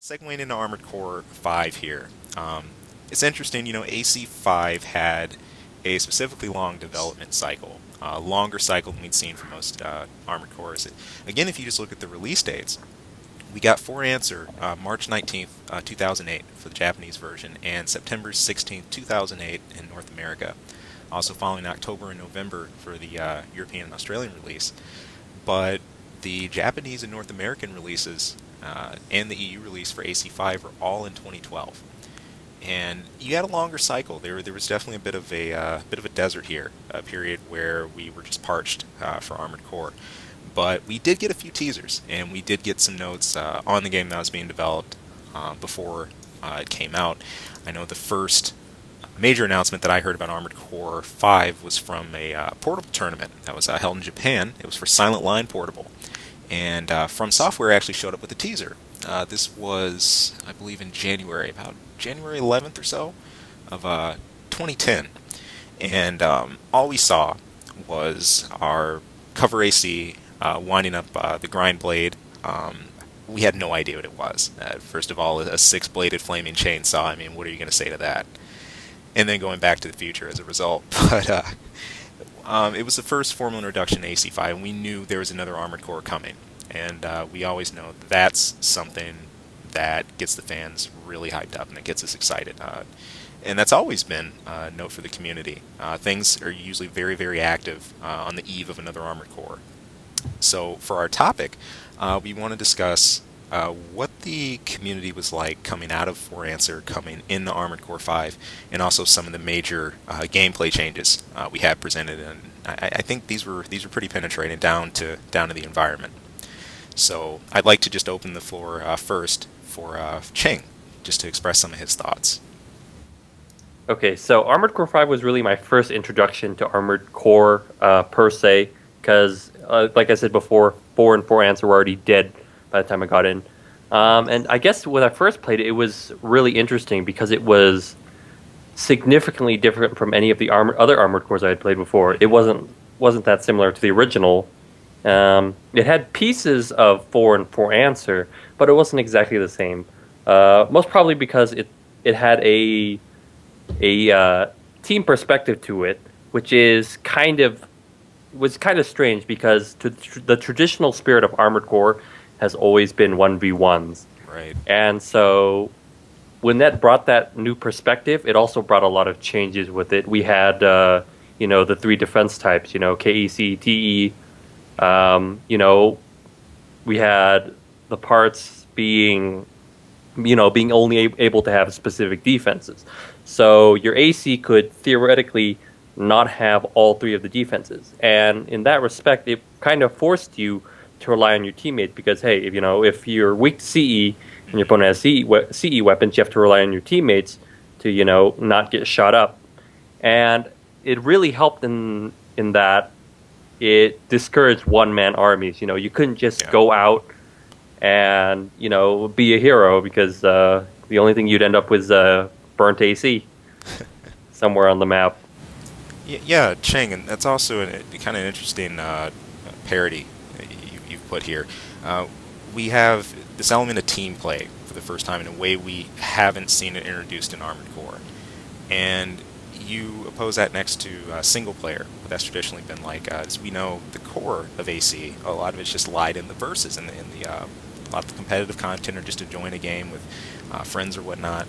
Segueing into Armored Core 5 here. It's interesting, AC5 had a specifically long development cycle, a longer cycle than we'd seen for most Armored Cores. Again, if you just look at the release dates, we got For Answer March 19th, 2008 for the Japanese version, and September 16th, 2008 in North America. Also following October and November for the European and Australian release. But the Japanese and North American releases and the EU release for AC5 are all in 2012. And you had a longer cycle. There was definitely a bit of a desert here, a period where we were just parched for Armored Core. But we did get a few teasers, and we did get some notes on the game that was being developed before it came out. I know the first major announcement that I heard about Armored Core 5 was from a portable tournament that was held in Japan. It was for Silent Line Portable. And From Software actually showed up with a teaser. This was, I believe, in January, about January 11th or so of 2010. And all we saw was our cover AC winding up the grind blade. We had no idea what it was. First of all, a six-bladed flaming chainsaw. I mean, what are you going to say to that? And then going back to the future as a result. But it was the first formal introduction to AC5, and we knew there was another Armored Core coming. And we always know that's something that gets the fans really hyped up and it gets us excited. And that's always been a note for the community. Things are usually very, very active on the eve of another Armored Core. So for our topic, we want to discuss what the community was like coming out of For Answer, coming into Armored Core 5, and also some of the major gameplay changes we have presented. And I think these were pretty penetrating down to the environment. So I'd like to just open the floor first for Cheng, just to express some of his thoughts. Okay, so Armored Core 5 was really my first introduction to Armored Core per se, because like I said before, 4 and 4 Answer were already dead by the time I got in. And I guess when I first played it, it was really interesting because it was significantly different from any of the other Armored Cores I had played before. It wasn't that similar to the original. It had pieces of 4 and 4 Answer, but it wasn't exactly the same. Most probably because it had a team perspective to it, which is was kind of strange because the traditional spirit of Armored Core has always been 1v1s. Right. And so when that brought that new perspective, it also brought a lot of changes with it. We had the 3 defense types, KEC, TE. We had the parts being only able to have specific defenses. So your AC could theoretically not have all 3 of the defenses. And in that respect, it kind of forced you to rely on your teammates because, hey, if you're weak to CE and your opponent has CE weapons, you have to rely on your teammates to, not get shot up. And it really helped in that it discouraged one-man armies. You couldn't just go out and, be a hero because the only thing you'd end up with burnt AC somewhere on the map. Yeah, Cheng, and that's also a kind of interesting parody you've put here. We have this element of team play for the first time in a way we haven't seen it introduced in Armored Core. And you oppose that next to single player. That's traditionally been like, as we know, the core of AC. A lot of it's just lied in the verses and a lot of the competitive content or just enjoying a game with friends or whatnot.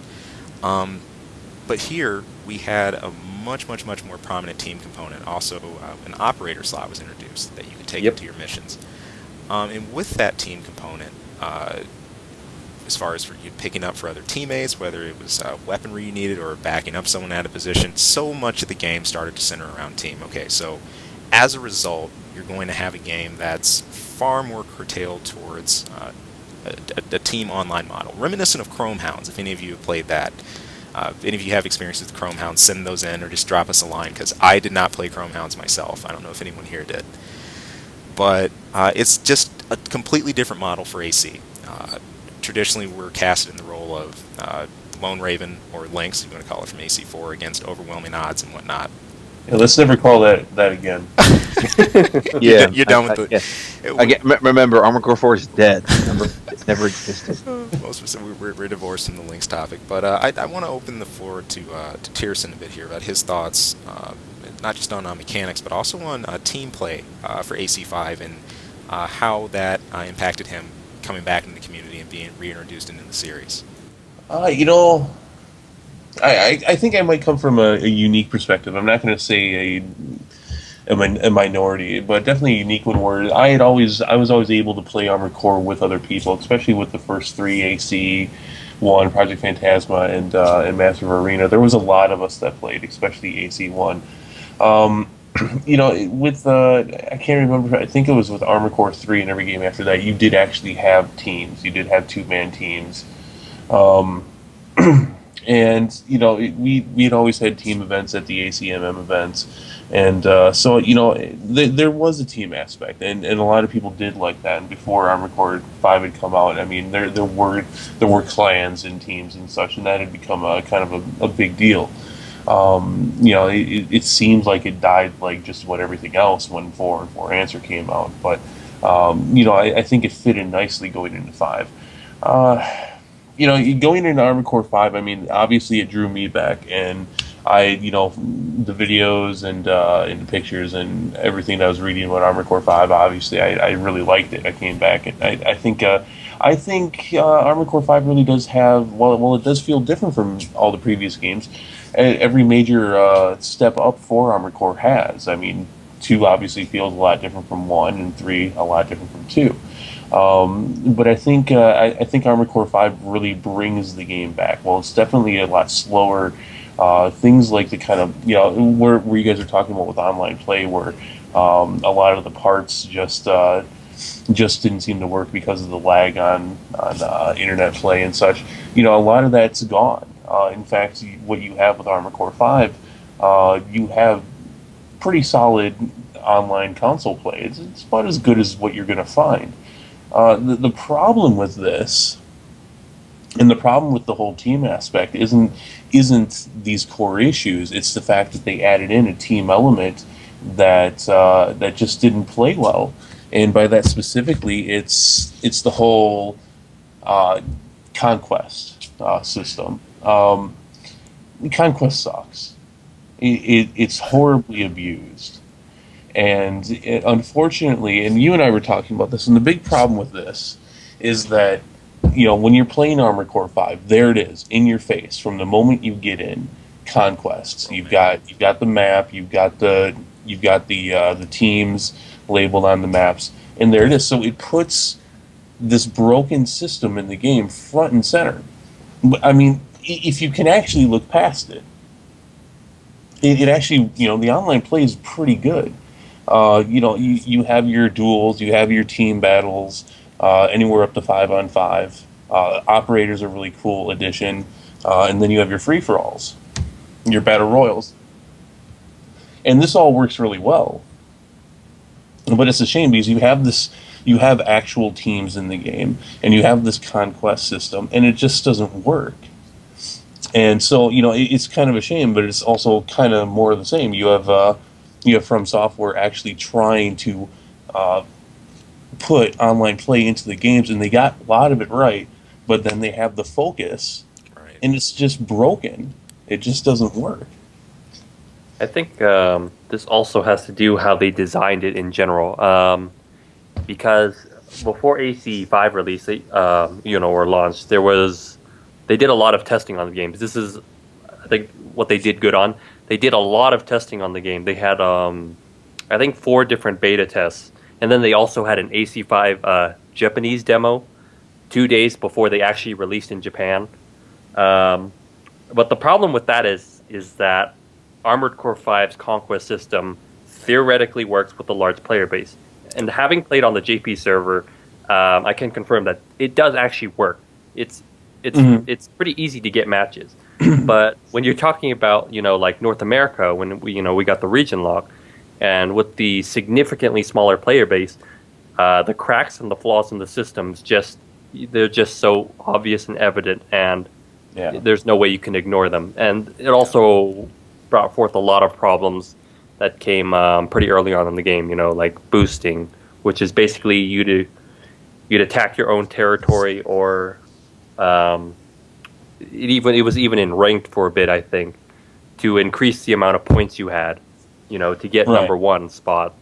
But here we had a much more prominent team component. Also, an operator slot was introduced that you could take into your missions. And with that team component, as far as for you picking up for other teammates, whether it was weaponry you needed or backing up someone out of position, so much of the game started to center around team. Okay, so as a result, you're going to have a game that's far more curtailed towards a team online model, reminiscent of Chrome Hounds, if any of you have played that. If any of you have experience with Chrome Hounds, send those in or just drop us a line, because I did not play Chrome Hounds myself. I don't know if anyone here did. But it's just a completely different model for AC. Traditionally, we're casted in the role of Lone Raven, or Lynx, if you want to call it, from AC4, against overwhelming odds and whatnot. Yeah, let's never call that again. Yeah, You're done with yeah. the. Remember, Armored Core 4 is dead. It's never existed. Most of us, we're divorced from the links topic, but I want to open the floor to Tierson a bit here about his thoughts, not just on mechanics, but also on team play for AC5 and how that impacted him coming back into the community and being reintroduced into the series. You know, I think I might come from a unique perspective. I'm not going to say a minority, but definitely a unique one where I was always able to play Armored Core with other people, especially with the first three AC1, Project Phantasma, and Master of Arena. There was a lot of us that played, especially AC1. Um, with I can't remember. I think it was with Armored Core 3 and every game after that. You did actually have teams. You did have two-man teams. Um, and we'd always had team events at the ACMM events, and so there was a team aspect, and a lot of people did like that. And before Armored Core 5 had come out, I mean, there were clans and teams and such, and that had become a kind of a big deal. It seems like it died like just about everything else when 4 and 4 Answer came out, but I think it fit in nicely going into 5. Going into Armored Core 5, I mean, obviously it drew me back, and the videos and the pictures and everything that I was reading about Armored Core 5, obviously I really liked it. I came back, and I think Armored Core 5 really does have, well, it does feel different from all the previous games. Every major step up for Armored Core has. I mean, 2 obviously feels a lot different from 1, and 3 a lot different from 2. But I think Armored Core 5 really brings the game back. Well, it's definitely a lot slower. Things like the kind of where you guys are talking about with online play, where a lot of the parts just didn't seem to work because of the lag on internet play and such. A lot of that's gone. In fact, what you have with Armored Core 5, you have pretty solid online console play. It's about as good as what you're going to find. The problem with this, and the problem with the whole team aspect, isn't these core issues. It's the fact that they added in a team element that just didn't play well, and by that specifically, it's the whole conquest system. Conquest sucks. It's horribly abused. And unfortunately, and you and I were talking about this, and the big problem with this is that, when you're playing Armored Core 5, there it is, in your face, from the moment you get in, conquests. You've got the map, you've got the teams labeled on the maps, and there it is. So it puts this broken system in the game front and center. I mean, if you can actually look past it, it actually, the online play is pretty good. You have your duels, you have your team battles, anywhere up to 5-on-5. Operators are a really cool addition, and then you have your free-for-alls, your battle royals, and this all works really well. But it's a shame because you have actual teams in the game, and you have this conquest system, and it just doesn't work. And so, it's kind of a shame, but it's also kind of more of the same. You have From Software actually trying to put online play into the games, and they got a lot of it right, but then they have the focus, Right. and it's just broken. It just doesn't work. I think this also has to do how they designed it in general. Because before AC5 release, or launched, they did a lot of testing on the games. This is, I think, what they did good on. They did a lot of testing on the game. They had, I think, 4 different beta tests, and then they also had an AC5 Japanese demo 2 days before they actually released in Japan. But the problem with that is that Armored Core 5's Conquest system theoretically works with a large player base. And having played on the JP server, I can confirm that it does actually work. It's pretty easy to get matches. But when you're talking about, like North America, when we got the region lock, and with the significantly smaller player base, the cracks and the flaws in the systems they're just so obvious and evident, and there's no way you can ignore them. And it also brought forth a lot of problems that came pretty early on in the game. Like boosting, which is basically you'd attack your own territory, or um, it was even in ranked for a bit, I think, to increase the amount of points you had, to get Right. number one spot.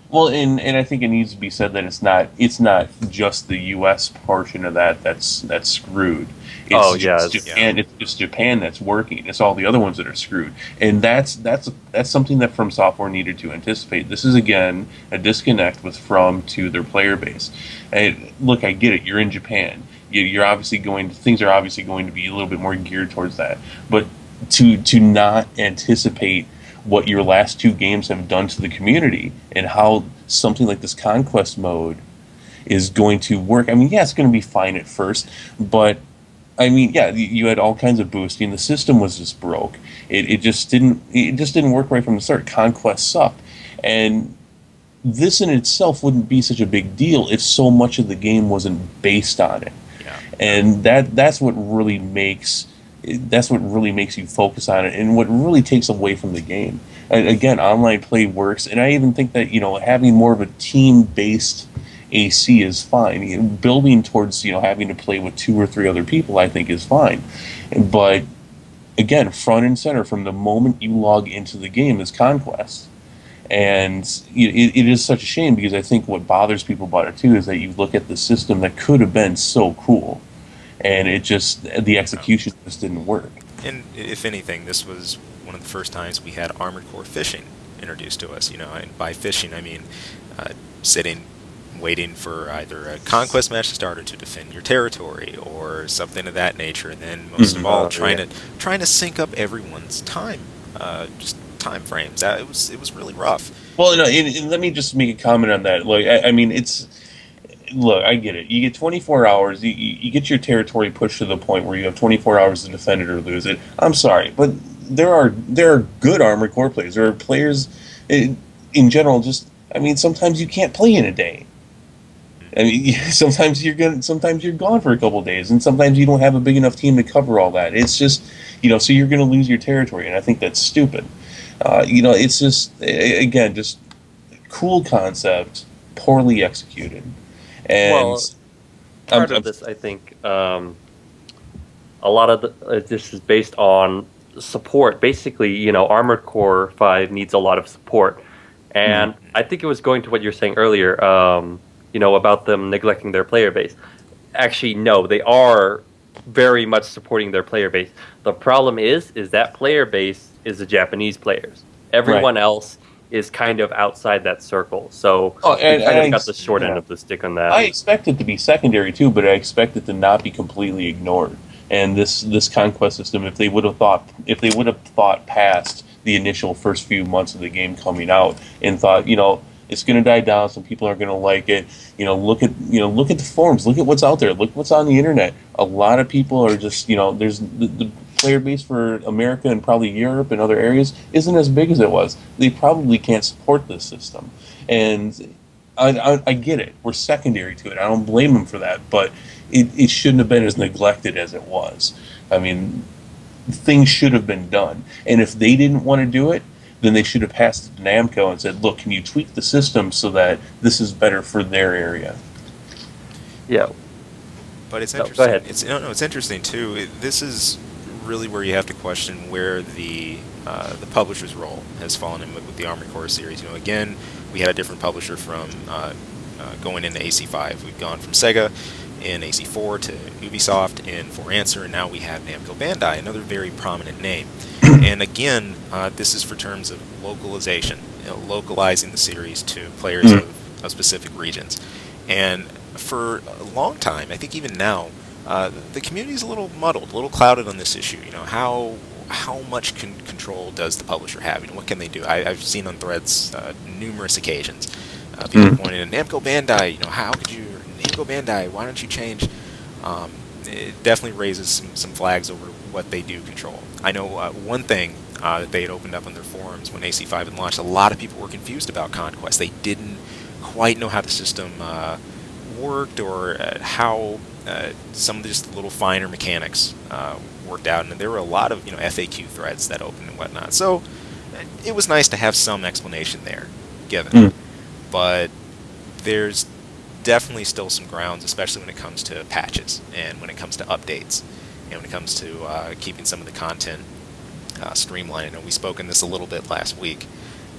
Well, and I think it needs to be said that it's not just the U.S. portion of that's screwed. Oh, It's yeah, just Japan. It's just Japan that's working. It's all the other ones that are screwed, and that's something that From Software needed to anticipate. This is again a disconnect with From to their player base. And look, I get it. You're in Japan. You're obviously things are obviously going to be a little bit more geared towards that, but to not anticipate what your last two games have done to the community and how something like this conquest mode is going to work. I mean, yeah, it's going to be fine at first, but I mean, yeah, you had all kinds of boosting. The system was just broke. It just didn't work right from the start. Conquest sucked, and this in itself wouldn't be such a big deal if so much of the game wasn't based on it. Yeah. And that's what really makes you focus on it, and what really takes away from the game. And again, online play works, and I even think that having more of a team-based AC is fine. Building towards having to play with two or three other people, I think, is fine. But again, front and center from the moment you log into the game is conquest. And it is such a shame, because I think what bothers people about it too is that you look at the system that could have been so cool, and the execution just didn't work. And if anything, this was one of the first times we had Armored Core fishing introduced to us. And by fishing, I mean sitting, waiting for either a conquest match to start or to defend your territory or something of that nature. And then most of all, trying to sync up everyone's time, just time frames. It was really rough. Well, no, and let me just make a comment on that. Like, I mean, look, I get it. You get 24 hours. You get your territory pushed to the point where you have 24 hours to defend it or lose it. I'm sorry, but there are good Armored Core players. There are players in general. I mean, sometimes you can't play in a day. I mean, sometimes you're gone for a couple of days, and sometimes you don't have a big enough team to cover all that. It's just so you're going to lose your territory, and I think that's stupid. It's just again just cool concept, poorly executed. And part of this, I think, a lot of this is based on support. Basically, Armored Core 5 needs a lot of support. And I think it was going to what you were saying earlier, about them neglecting their player base. Actually, no, they are very much supporting their player base. The problem is that player base is the Japanese players. Everyone else is kind of outside that circle. So we kind of got the short end of the stick on that. I expect it to be secondary too, but I expect it to not be completely ignored. And this conquest system, if they would have thought past the initial first few months of the game coming out and thought, it's going to die down, some people aren't going to like it. Look at the forums, look at what's out there, look what's on the internet. A lot of people are just, there's the player base for America and probably Europe and other areas isn't as big as it was. They probably can't support this system, and I get it. We're secondary to it. I don't blame them for that, but it shouldn't have been as neglected as it was. I mean, things should have been done, and if they didn't want to do it, then they should have passed it to Namco and said, "Look, can you tweak the system so that this is better for their area?" Yeah, but it's interesting. Go ahead. It's interesting too. This is really where you have to question where the publisher's role has fallen in with the Armored Core series. Again, we had a different publisher from going into AC5. We've gone from Sega in AC4 to Ubisoft in For Answer, and now we have Namco Bandai, another very prominent name. And again, this is for terms of localization, localizing the series to players of specific regions. And for a long time, I think even now, the community is a little muddled, a little clouded on this issue. How much control does the publisher have? What can they do? I've seen on threads numerous occasions people pointing at Namco Bandai. How could you, Namco Bandai? Why don't you change? It definitely raises some flags over what they do control. I know one thing that they had opened up on their forums when AC5 had launched. A lot of people were confused about Conquest. They didn't quite know how the system worked or how some of the just little finer mechanics worked out, and there were a lot of FAQ threads that opened and whatnot. So it was nice to have some explanation there given. Mm. But there's definitely still some grounds, especially when it comes to patches and when it comes to updates and when it comes to keeping some of the content streamlined. And we spoke in this a little bit last week,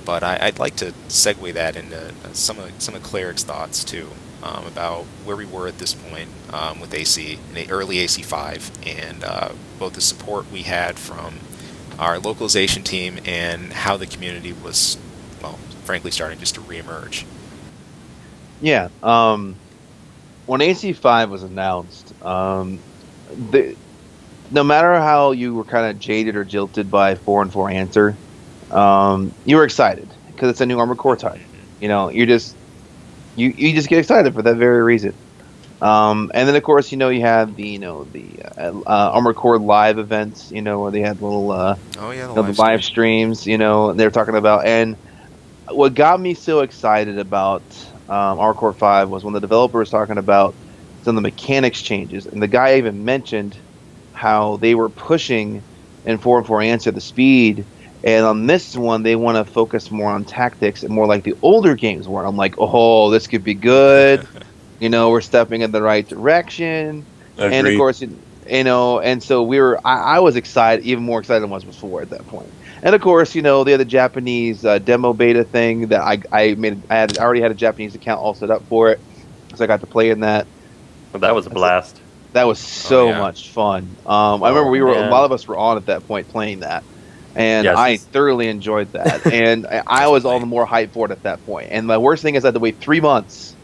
but I'd like to segue that into some of Cleric's thoughts too, about where we were at this point with AC, in early AC5, and both the support we had from our localization team and how the community was, well, frankly, starting just to reemerge. Yeah. When AC5 was announced, no matter how you were kind of jaded or jilted by 4-4 Answer, you were excited because it's a new Armored Core type. You know, you just get excited for that very reason. And then of course, you have the Armored Core live events, where they had little the live streams, and they're talking about. And what got me so excited about Armored Core 5 was when the developer was talking about some of the mechanics changes, and the guy even mentioned how they were pushing in 4-4 Answer the speed, and on this one they want to focus more on tactics and more like the older games were. I'm like, oh, this could be good. We're stepping in the right direction. Agreed. And of course, and so I was excited, even more excited than I was before at that point. And of course, they had the Japanese demo beta thing that I already had a Japanese account all set up for it, so I got to play in that. Well, that was a blast. That was so much fun. I remember a lot of us were on at that point playing that, and yes. I thoroughly enjoyed that. And I was all the more hyped for it at that point. And the worst thing is I had to wait 3 months,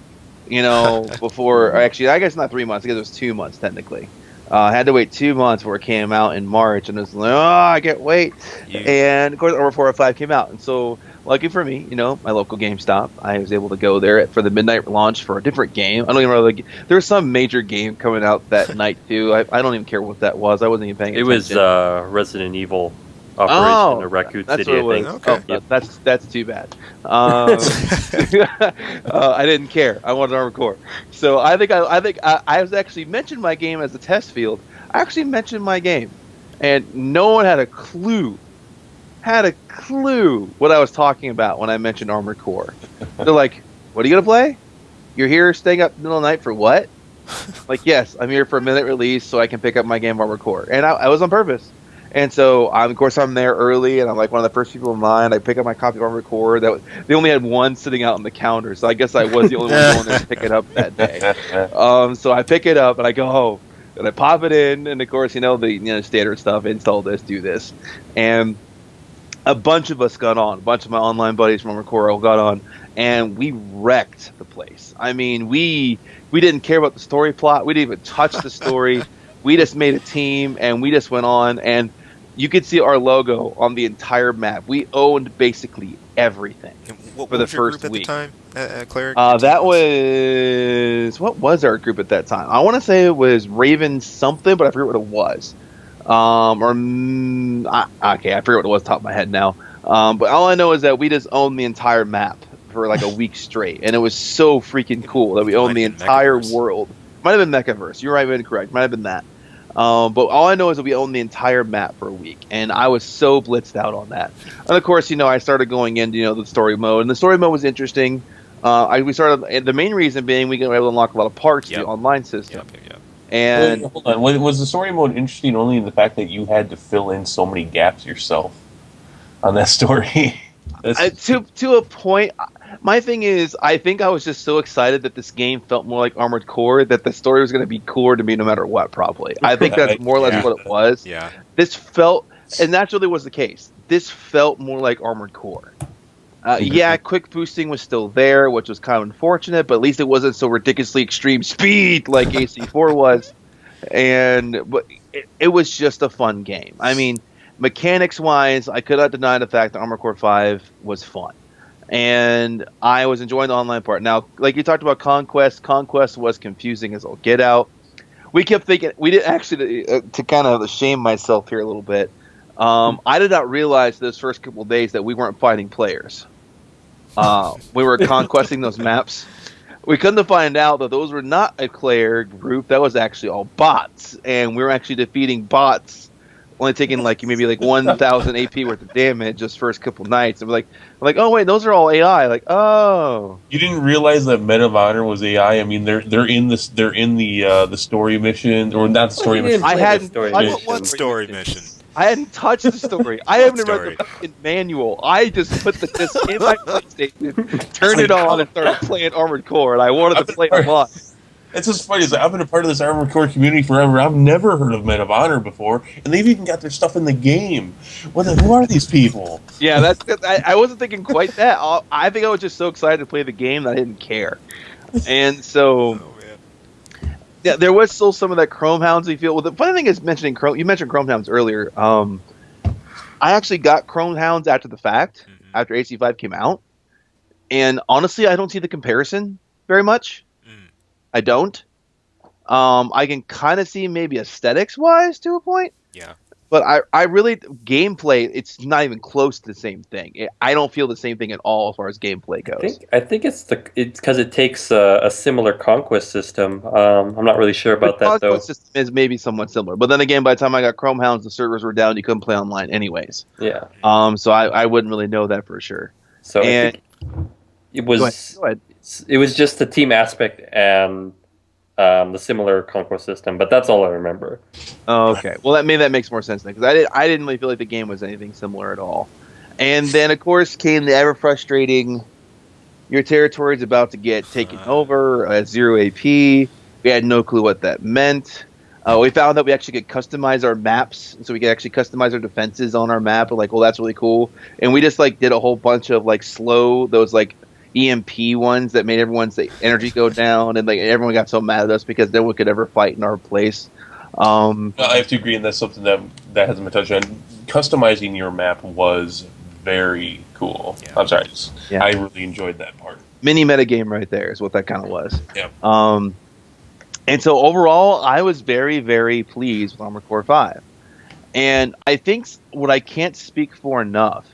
before. Actually, I guess not 3 months, because it was 2 months technically. I had to wait 2 months before it came out in March, and it was like, oh, I can't wait. Yeah. And of course, Armored Core 5 came out, and so lucky for me, my local GameStop, I was able to go there for the midnight launch for a different game. I don't even remember. There was some major game coming out that night too. I don't even care what that was. I wasn't even paying attention. It was Resident Evil Operation in Raccoon City, I think. Okay. Yep. That's too bad. I didn't care. I wanted Armored Core. So I think I was actually mentioned my game as a test field. I actually mentioned my game, and no one had a clue what I was talking about when I mentioned Armored Core. They're like, what are you going to play? You're here staying up in the middle of the night for what? Like, yes, I'm here for a minute release so I can pick up my game Armored Core. And I was on purpose. And so, of course, I'm there early, and I'm like one of the first people in line. I pick up my copy of Armored Core. They only had one sitting out on the counter, so I guess I was the only one going there to pick it up that day. So I pick it up, and I go home. And I pop it in, and of course, the standard stuff, install this, do this. And a bunch of us got on. A bunch of my online buddies from Armored Core all got on, and we wrecked the place. I mean, we didn't care about the story plot. We didn't even touch the story. We just made a team, and we just went on, and you could see our logo on the entire map. We owned basically everything for the first week. At the time, Cleric? What was our group at that time? I want to say it was Raven something, but I forget what it was. I forget what it was top of my head now. But all I know is that we just owned the entire map for like a week straight, and it was so freaking cool that we owned the entire world. Might have been Mechaverse. You're right, correct. Might have been that. But all I know is that we owned the entire map for a week, and I was so blitzed out on that. And of course, I started going into the story mode, and the story mode was interesting. We started, and the main reason being we were able to unlock a lot of parts to the online system. Yep. And hold on, was the story mode interesting only in the fact that you had to fill in so many gaps yourself on that story? To a point. My thing is, I think I was just so excited that this game felt more like Armored Core that the story was going to be cooler to me no matter what, probably. I think that's more or less what it was. Yeah. This felt, and that really was the case, this felt more like Armored Core. Quick boosting was still there, which was kind of unfortunate, but at least it wasn't so ridiculously extreme speed like AC4 was. But it was just a fun game. I mean, mechanics-wise, I could not deny the fact that Armored Core 5 was fun. And I was enjoying the online part. Now, like you talked about Conquest was confusing as all get out. We kept thinking, we did actually, to kind of shame myself here a little bit, I did not realize those first couple of days that we weren't fighting players. We were conquesting those maps. We come to find out that those were not a player group. That was actually all bots. And we were actually defeating bots only taking like maybe like 1,000 AP worth of damage just first couple nights. I'm like, oh wait, those are all AI. Like, oh, You didn't realize that Men of Honor was AI. I mean, they're in this. They're in the story mission, or not the story You didn't mission. I play the hadn't story touched What mission. story mission? I hadn't touched the story. I haven't even read story? the fucking manual. I just put the disc in my PlayStation, turned it on, and started playing Armored Core. And I wanted to play it live. It's just funny. It's like, I've been a part of this Armored Core community forever. I've never heard of Men of Honor before, and they've even got their stuff in the game. Who are these people? Yeah, I wasn't thinking quite that. I think I was just so excited to play the game that I didn't care. And so, Oh man. yeah, there was still some of that Chrome Houndsy feel. Well, the funny thing is mentioning Chrome. You mentioned Chrome Hounds earlier. I actually got Chrome Hounds after the fact, after AC5 came out, and honestly, I don't see the comparison very much. I don't. I can kind of see maybe aesthetics wise to a point. Yeah. But I really gameplay. It's not even close to the same thing. I don't feel the same thing at all as far as gameplay goes. I think it's because it takes a similar conquest system. I'm not really sure about that though. The system is maybe somewhat similar, but then again, by the time I got Chrome Hounds, the servers were down. You couldn't play online, anyways. Yeah. So I wouldn't really know that for sure. So And- I think it was Go ahead. it was just the team aspect and the similar conquest system, but that's all I remember. Oh, okay. Well, that makes more sense then, because I didn't really feel like the game was anything similar at all. And then, of course, came the ever frustrating. Your territory is about to get taken over at 0 AP. We had no clue what that meant. We found that we actually could customize our maps, so we could actually customize our defenses on our map. We're like, well, that's really cool. And we just like did a whole bunch of like those like EMP ones that made everyone's energy go down, and like everyone got so mad at us because no one could ever fight in our place. I have to agree, and that's something that hasn't been touched on. Customizing your map was very cool. Yeah. I'm sorry, Yeah. I really enjoyed that part. Mini metagame right there is what that kind of was. Yeah. And so overall, I was very, very pleased with Armored Core 5. And I think what I can't speak for enough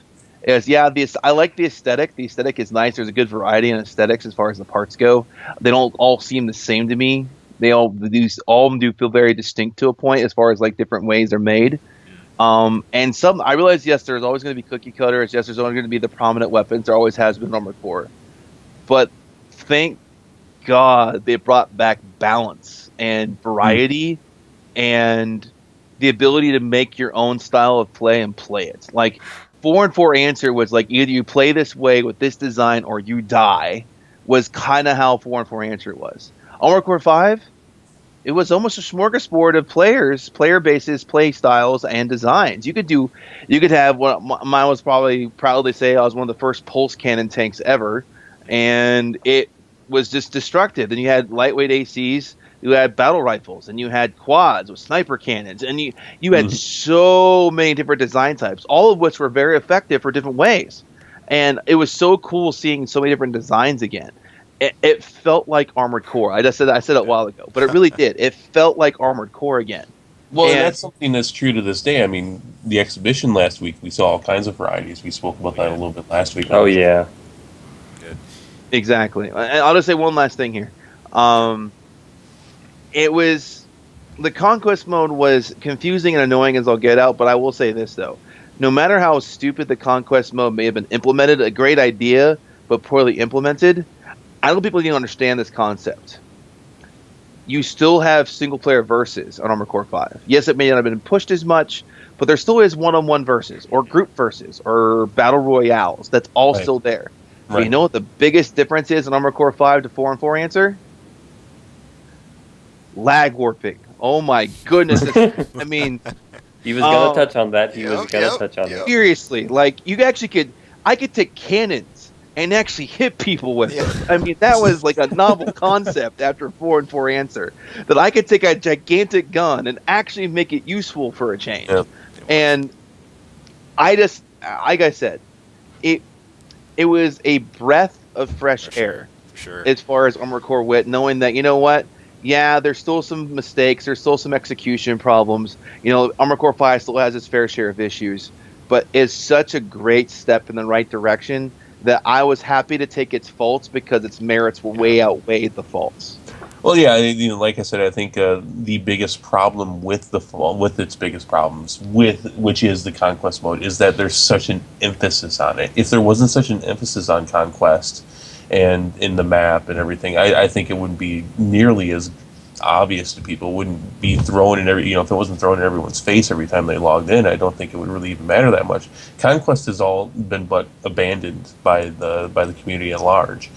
is, I like the aesthetic. The aesthetic is nice. There's a good variety in aesthetics as far as the parts go. They don't all seem the same to me. All of them do feel very distinct to a point as far as like different ways they're made. And some, I realize, yes, there's always going to be cookie cutters. Yes, there's always going to be the prominent weapons. There always has been in Armored Core. But thank God they brought back balance and variety and the ability to make your own style of play and play it. Like 4 and 4 answer was like either you play this way with this design or you die, was kind of how 4 and 4 answer was. Armored Core 5, it was almost a smorgasbord of player bases, play styles, and designs. You could have what mine was probably proudly say I was one of the first pulse cannon tanks ever, and it was just destructive. Then you had lightweight ACs, you had battle rifles, and you had quads with sniper cannons, and you had so many different design types, all of which were very effective for different ways. And it was so cool seeing so many different designs again. It felt like Armored Core. I said it a while ago, but it really did. It felt like Armored Core again. Well, and And- that's something that's true to this day. I mean, the exhibition last week, we saw all kinds of varieties. We spoke about that a little bit last week. Oh yeah. Good. Exactly. And I'll just say one last thing here. It was the conquest mode was confusing and annoying as I'll get out, but I will say this though. No matter how stupid the conquest mode may have been implemented, a great idea, but poorly implemented, I don't think people can understand this concept. You still have single player versus on Armored Core 5. Yes, it may not have been pushed as much, but there still is one-on-one versus, or group versus, or battle royales. That's all Right. still there. But Right. you know what the biggest difference is in Armored Core 5 to 4 and 4 answer? Lag warping. Oh my goodness. I mean, He was gonna Oh. touch on that. He was Yep, gonna yep, touch on yep. that. seriously, like I could take cannons and actually hit people with Yeah. them. I mean, that was like a novel concept after 4 and 4 answer, that I could take a gigantic gun and actually make it useful for a change. Yep. And I just, like I said, it was a breath of fresh air For sure. as far as Armored Core wit, knowing that, you know what, yeah, there's still some mistakes, there's still some execution problems. You know, Armored Core 5 still has its fair share of issues, but it's such a great step in the right direction that I was happy to take its faults because its merits will way outweigh the faults. Well, yeah, like I said, I think the biggest problem with with its biggest problems with which is the conquest mode is that there's such an emphasis on it. If there wasn't such an emphasis on conquest and in the map and everything, I think it wouldn't be nearly as obvious to people. It wouldn't be thrown in if it wasn't thrown in everyone's face every time they logged in. I don't think it would really even matter that much. Conquest has all been but abandoned by the community at large.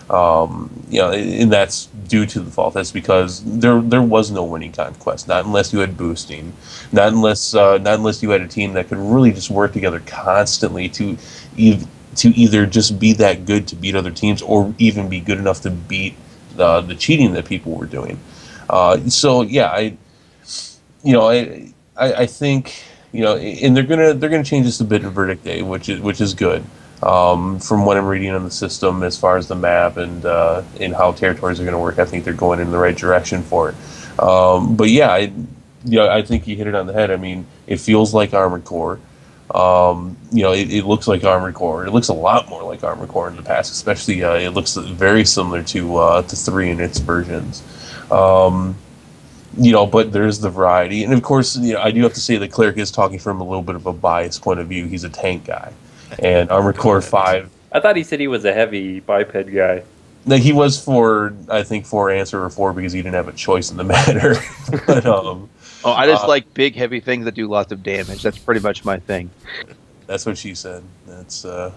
And that's due to the fault. That's because there was no winning conquest, not unless you had boosting, not unless you had a team that could really just work together constantly to either just be that good to beat other teams or even be good enough to beat the cheating that people were doing. So yeah, I think and they're gonna change this a bit in Verdict Day, which is good. From what I'm reading on the system, as far as the map and how territories are going to work, I think they're going in the right direction for it. But yeah, I think you hit it on the head. I mean, it feels like Armored Core. It looks like Armored Core. It looks a lot more like Armored Core in the past, especially it looks very similar to 3 in its versions. But there's the variety, and of course, I do have to say the Cleric is talking from a little bit of a biased point of view. He's a tank guy. And Armored Core 5. I thought he said he was a heavy biped guy. No, he was I think, for answer or 4 because he didn't have a choice in the matter. But, I just like big, heavy things that do lots of damage. That's pretty much my thing. That's what she said. That's Oh.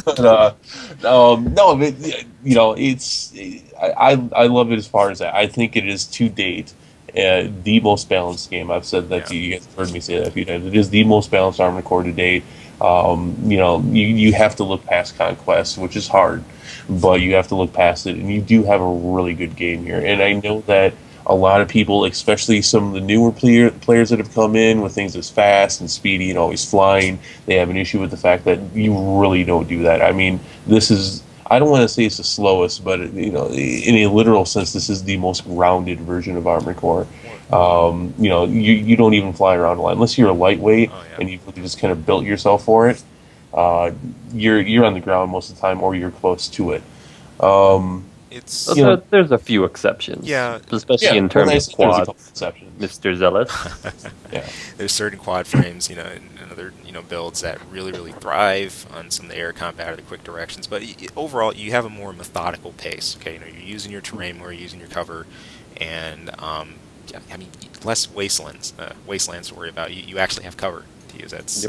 But, no, it's I love it as far as that. I think it is to date the most balanced game. I've said that to you. You guys have heard me say that a few times. It is the most balanced Armored Core to date. You have to look past Conquest, which is hard, but you have to look past it, and you do have a really good game here. And I know that a lot of people, especially some of the newer players that have come in with things as fast and speedy and always flying, they have an issue with the fact that you really don't do that. I mean, this is, I don't want to say it's the slowest, but in a literal sense, this is the most grounded version of Armored Core. You don't even fly around a lot unless you're a lightweight and you've really just kind of built yourself for it. You're on the ground most of the time, or you're close to it. There's a few exceptions, especially in terms of quads, Mr. Zealous. Yeah, there's certain quad frames, and other builds that really, really thrive on some of the air combat or the quick directions. But overall, you have a more methodical pace. Okay, you're using your terrain more, you're using your cover, and less wastelands to worry about. You actually have cover to use. That's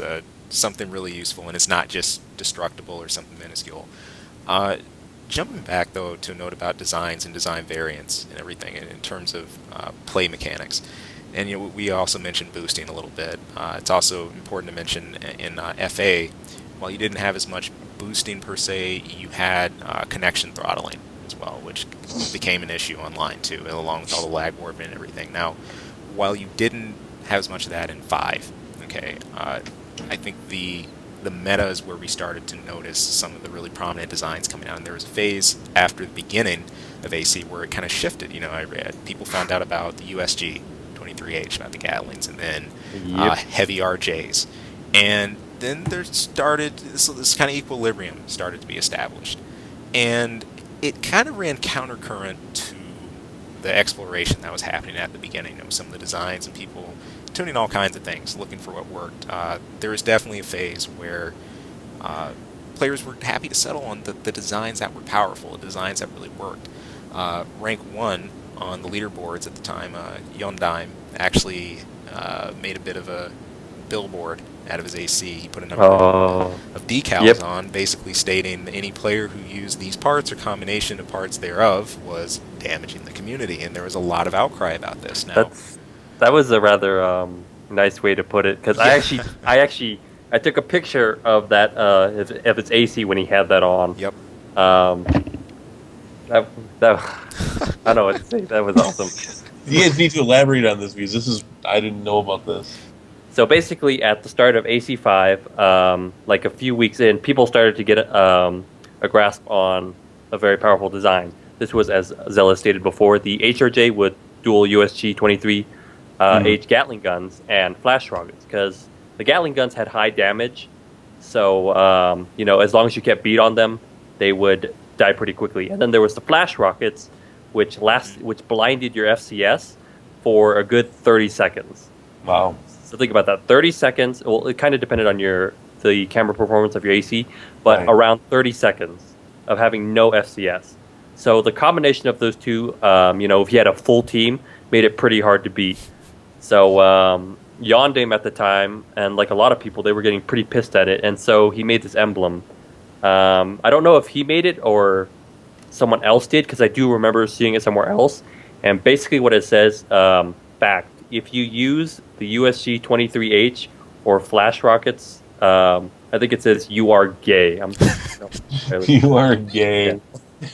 something really useful, and it's not just destructible or something minuscule. Jumping back, though, to a note about designs and design variants and everything in terms of play mechanics. And we also mentioned boosting a little bit. It's also important to mention in FA, while you didn't have as much boosting per se, you had connection throttling as well, which became an issue online too, along with all the lag warping and everything. Now, while you didn't have as much of that in 5, I think the meta is where we started to notice some of the really prominent designs coming out. And there was a phase after the beginning of AC where it kind of shifted. I read people found out about the USG 23H, about the Gatlings, and then heavy RJs. And then there started this kind of equilibrium started to be established. And it kind of ran countercurrent to the exploration that was happening at the beginning. Some of the designs and people tuning all kinds of things, looking for what worked. There was definitely a phase where players were happy to settle on the designs that were powerful, the designs that really worked. Rank 1 on the leaderboards at the time, Yondime actually made a bit of a billboard out of his AC. He put a number of decals on, basically stating any player who used these parts or combination of parts thereof was damaging the community, and there was a lot of outcry about this. Now, that was a rather nice way to put it, because I took a picture of that of its AC when he had that on. Yep. That I don't know what to say. That was awesome. You guys need to elaborate on this because I didn't know about this. So basically, at the start of AC5, like a few weeks in, people started to get a grasp on a very powerful design. This was, as Zealous stated before, the HRJ with dual USG 23 H Gatling guns and flash rockets, because the Gatling guns had high damage. So as long as you kept beat on them, they would die pretty quickly. And then there was the flash rockets, which blinded your FCS for a good 30 seconds. Wow. So think about that. 30 seconds. Well, it kind of depended on the camera performance of your AC, but Right. around 30 seconds of having no FCS. So the combination of those two, if you had a full team, made it pretty hard to beat. So Yondame at the time, and like a lot of people, they were getting pretty pissed at it, and so he made this emblem. I don't know if he made it or someone else did, because I do remember seeing it somewhere else. And basically what it says, fact, if you use the USG 23H or flash rockets, I think it says you are gay. You are gay.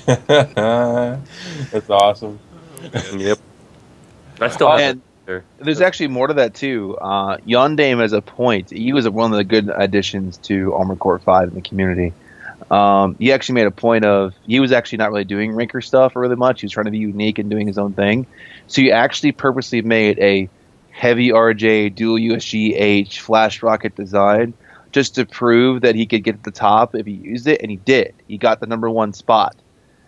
That's awesome. Yep. I still have And it. there's actually more to that too. Yondame as a point, he was one of the good additions to Armored Core 5 in the community. He actually made a point of, he was actually not really doing ranker stuff really much. He was trying to be unique and doing his own thing. So he actually purposely made a heavy RJ dual USG H flash rocket design just to prove that he could get to the top if he used it, and he did. He got the #1 spot.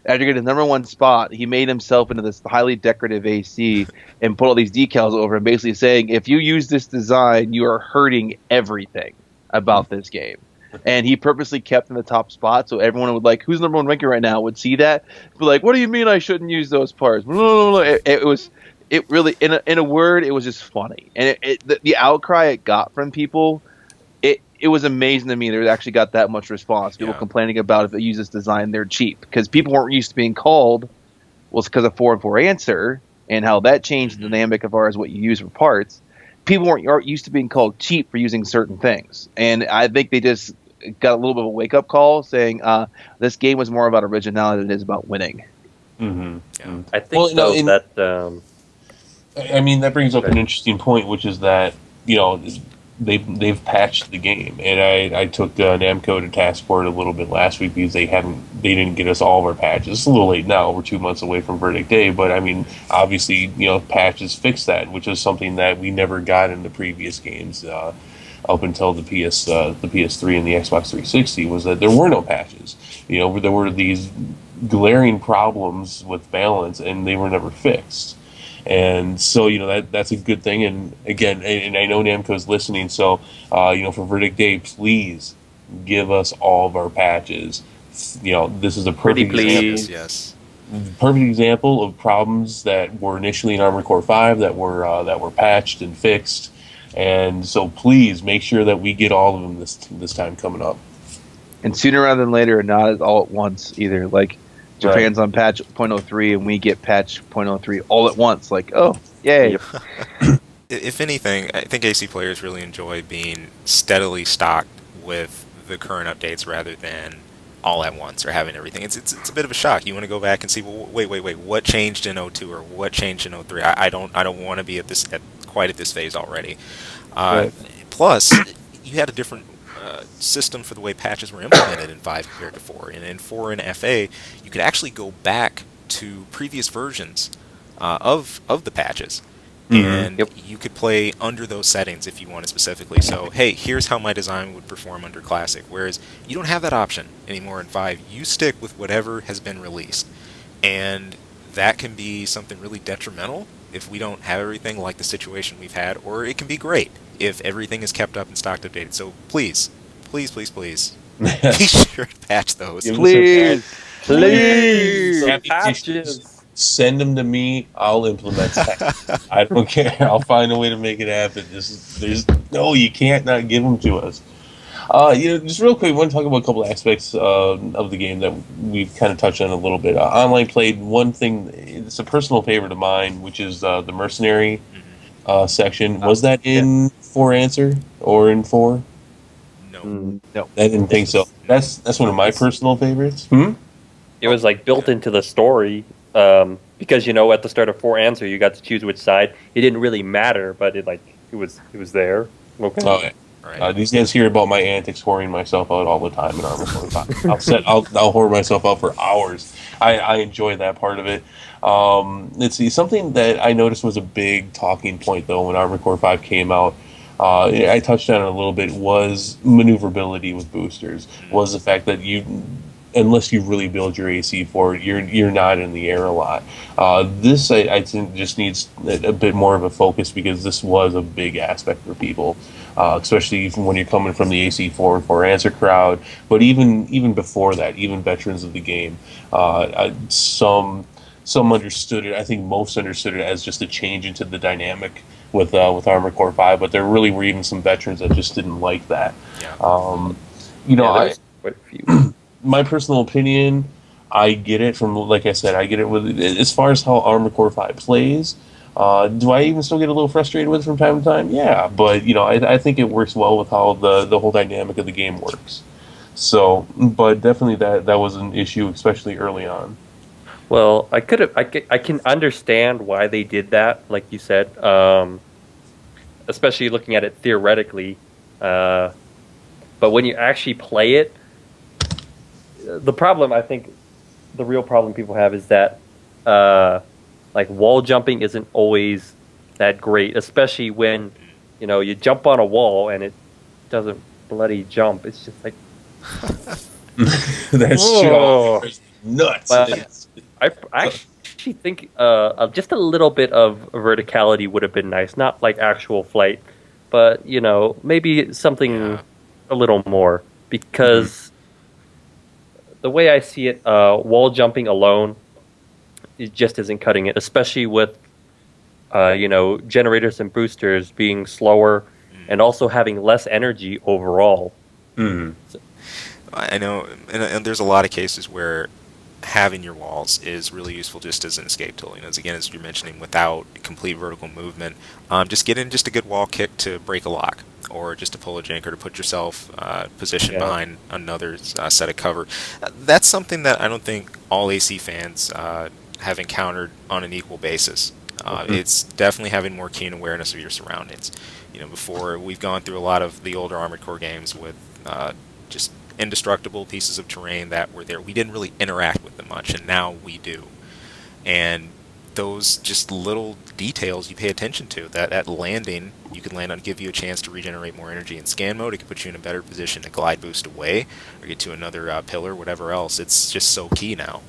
After getting the #1 spot, he made himself into this highly decorative AC and put all these decals over him, basically saying, if you use this design, you are hurting everything about this game. And he purposely kept in the top spot, so everyone would like, who's #1 ranker right now, would see that, be like, what do you mean I shouldn't use those parts? It really, in a word, it was just funny. And the outcry it got from people, it was amazing to me. There actually got that much response. People complaining about if they use this design, they're cheap, because people weren't used to being called. Well, it's because of 4 and 4 answer and how that changed the dynamic as far as what you use for parts. People aren't used to being called cheap for using certain things, and I think they just got a little bit of a wake up call, saying this game was more about originality than it is about winning. Mm-hmm. Yeah. I think that. I mean, that brings up an interesting point, which is that they've patched the game, and I took Namco to task for it a little bit last week because they didn't get us all of our patches. It's a little late now; we're 2 months away from Verdict Day, but I mean, obviously, patches fix that, which is something that we never got in the previous games up until the PS3 and the Xbox 360. Was that there were no patches? There were these glaring problems with balance, and they were never fixed. And so, that's a good thing. And again, and I know Namco's listening, so, for Verdict Day, please give us all of our patches. This is a perfect example. Yes. Perfect example of problems that were initially in Armored Core 5 that were patched and fixed. And so please make sure that we get all of them this time coming up. And sooner rather than later, not all at once either. Like, Japan's on patch 0.03 and we get patch 0.03 all at once. Like, oh, yay. If anything, I think AC players really enjoy being steadily stocked with the current updates rather than all at once or having everything. It's a bit of a shock. You want to go back and see, well, wait, what changed in 02 or what changed in 03? I don't want to be quite at this phase already. Right. Plus, you had a different system for the way patches were implemented in 5 compared to 4. And in 4 and FA, you could actually go back to previous versions of the patches. And you could play under those settings if you wanted specifically. So, hey, here's how my design would perform under Classic. Whereas you don't have that option anymore in 5. You stick with whatever has been released. And that can be something really detrimental if we don't have everything, like the situation we've had, or it can be great if everything is kept up and stocked updated. So please, be sure to patch those. Please. Patches. Send them to me. I'll implement that. I don't care. I'll find a way to make it happen. You can't not give them to us. Just real quick, I want to talk about a couple of aspects of the game that we've kind of touched on a little bit. Online played, one thing, it's a personal favorite of mine, which is the mercenary section. Was that in 4 Answer or in 4? No. No. I didn't think so. That's one of my personal favorites. It was like built into the story because at the start of 4 Answer you got to choose which side. It didn't really matter, but it was there. Okay. Okay. Right. These guys hear about my antics, whoring myself out all the time in Armored Core 5. I'll whore myself out for hours. I enjoy that part of it. Let's see, something that I noticed was a big talking point though when Armored Core 5 came out. I touched on it a little bit. Was maneuverability with boosters. Was the fact that unless you really build your AC for it, you're not in the air a lot. This I think just needs a bit more of a focus because this was a big aspect for people, especially when you're coming from the AC 4 and 4 answer crowd. But even before that, even veterans of the game, some understood it. I think most understood it as just a change into the dynamic with Armored Core 5. But there really were even some veterans that just didn't like that. Yeah. You know, Yeah, there's quite a few. my personal opinion, I get it from, like I said, I get it with as far as how Armored Core 5 plays. Do I even still get a little frustrated with it from time to time? Yeah, but I think it works well with how the whole dynamic of the game works. So, but definitely that was an issue, especially early on. Well, I can understand why they did that, like you said, especially looking at it theoretically. But when you actually play it, the problem, I think, the real problem people have is that, like, wall jumping isn't always that great, especially when, you jump on a wall and it doesn't bloody jump. It's just like, That's whoa. true. It's nuts. But I actually think just a little bit of verticality would have been nice. Not like actual flight, but maybe something a little more. Because the way I see it, wall jumping alone, it just isn't cutting it. Especially with generators and boosters being slower and also having less energy overall. Mhm. I know, and there's a lot of cases where having your walls is really useful just as an escape tool. As you're mentioning, without complete vertical movement, just get in just a good wall kick to break a lock, or just to pull a jank, or to put yourself positioned behind another set of cover. That's something that I don't think all AC fans have encountered on an equal basis. It's definitely having more keen awareness of your surroundings. Before, we've gone through a lot of the older Armored Core games with just indestructible pieces of terrain that were there. We didn't really interact with them much, and now we do. And those just little details you pay attention to. That landing, you can land on, give you a chance to regenerate more energy in scan mode. It can put you in a better position to glide boost away, or get to another pillar, whatever else. It's just so key now.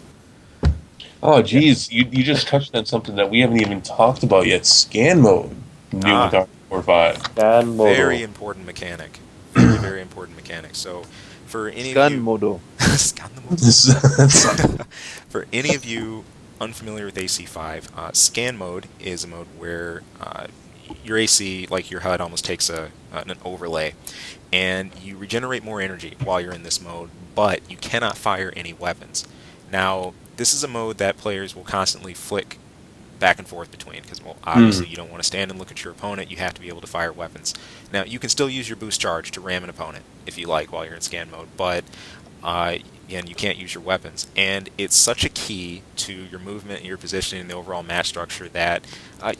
Oh, geez, you just touched on something that we haven't even talked about yet. Scan mode, new with Armored Core 5. Scan mode. Very important mechanic. Very, very important mechanic. So, for any Gun of you... modo. Scan modo. For any of you unfamiliar with AC5, scan mode is a mode where your AC, like your HUD, almost takes an overlay, and you regenerate more energy while you're in this mode, but you cannot fire any weapons. Now, this is a mode that players will constantly flick back and forth between, because, well, obviously you don't want to stand and look at your opponent. You have to be able to fire weapons. Now, you can still use your boost charge to ram an opponent if you like while you're in scan mode, but again, you can't use your weapons. And it's such a key to your movement and your positioning and the overall match structure that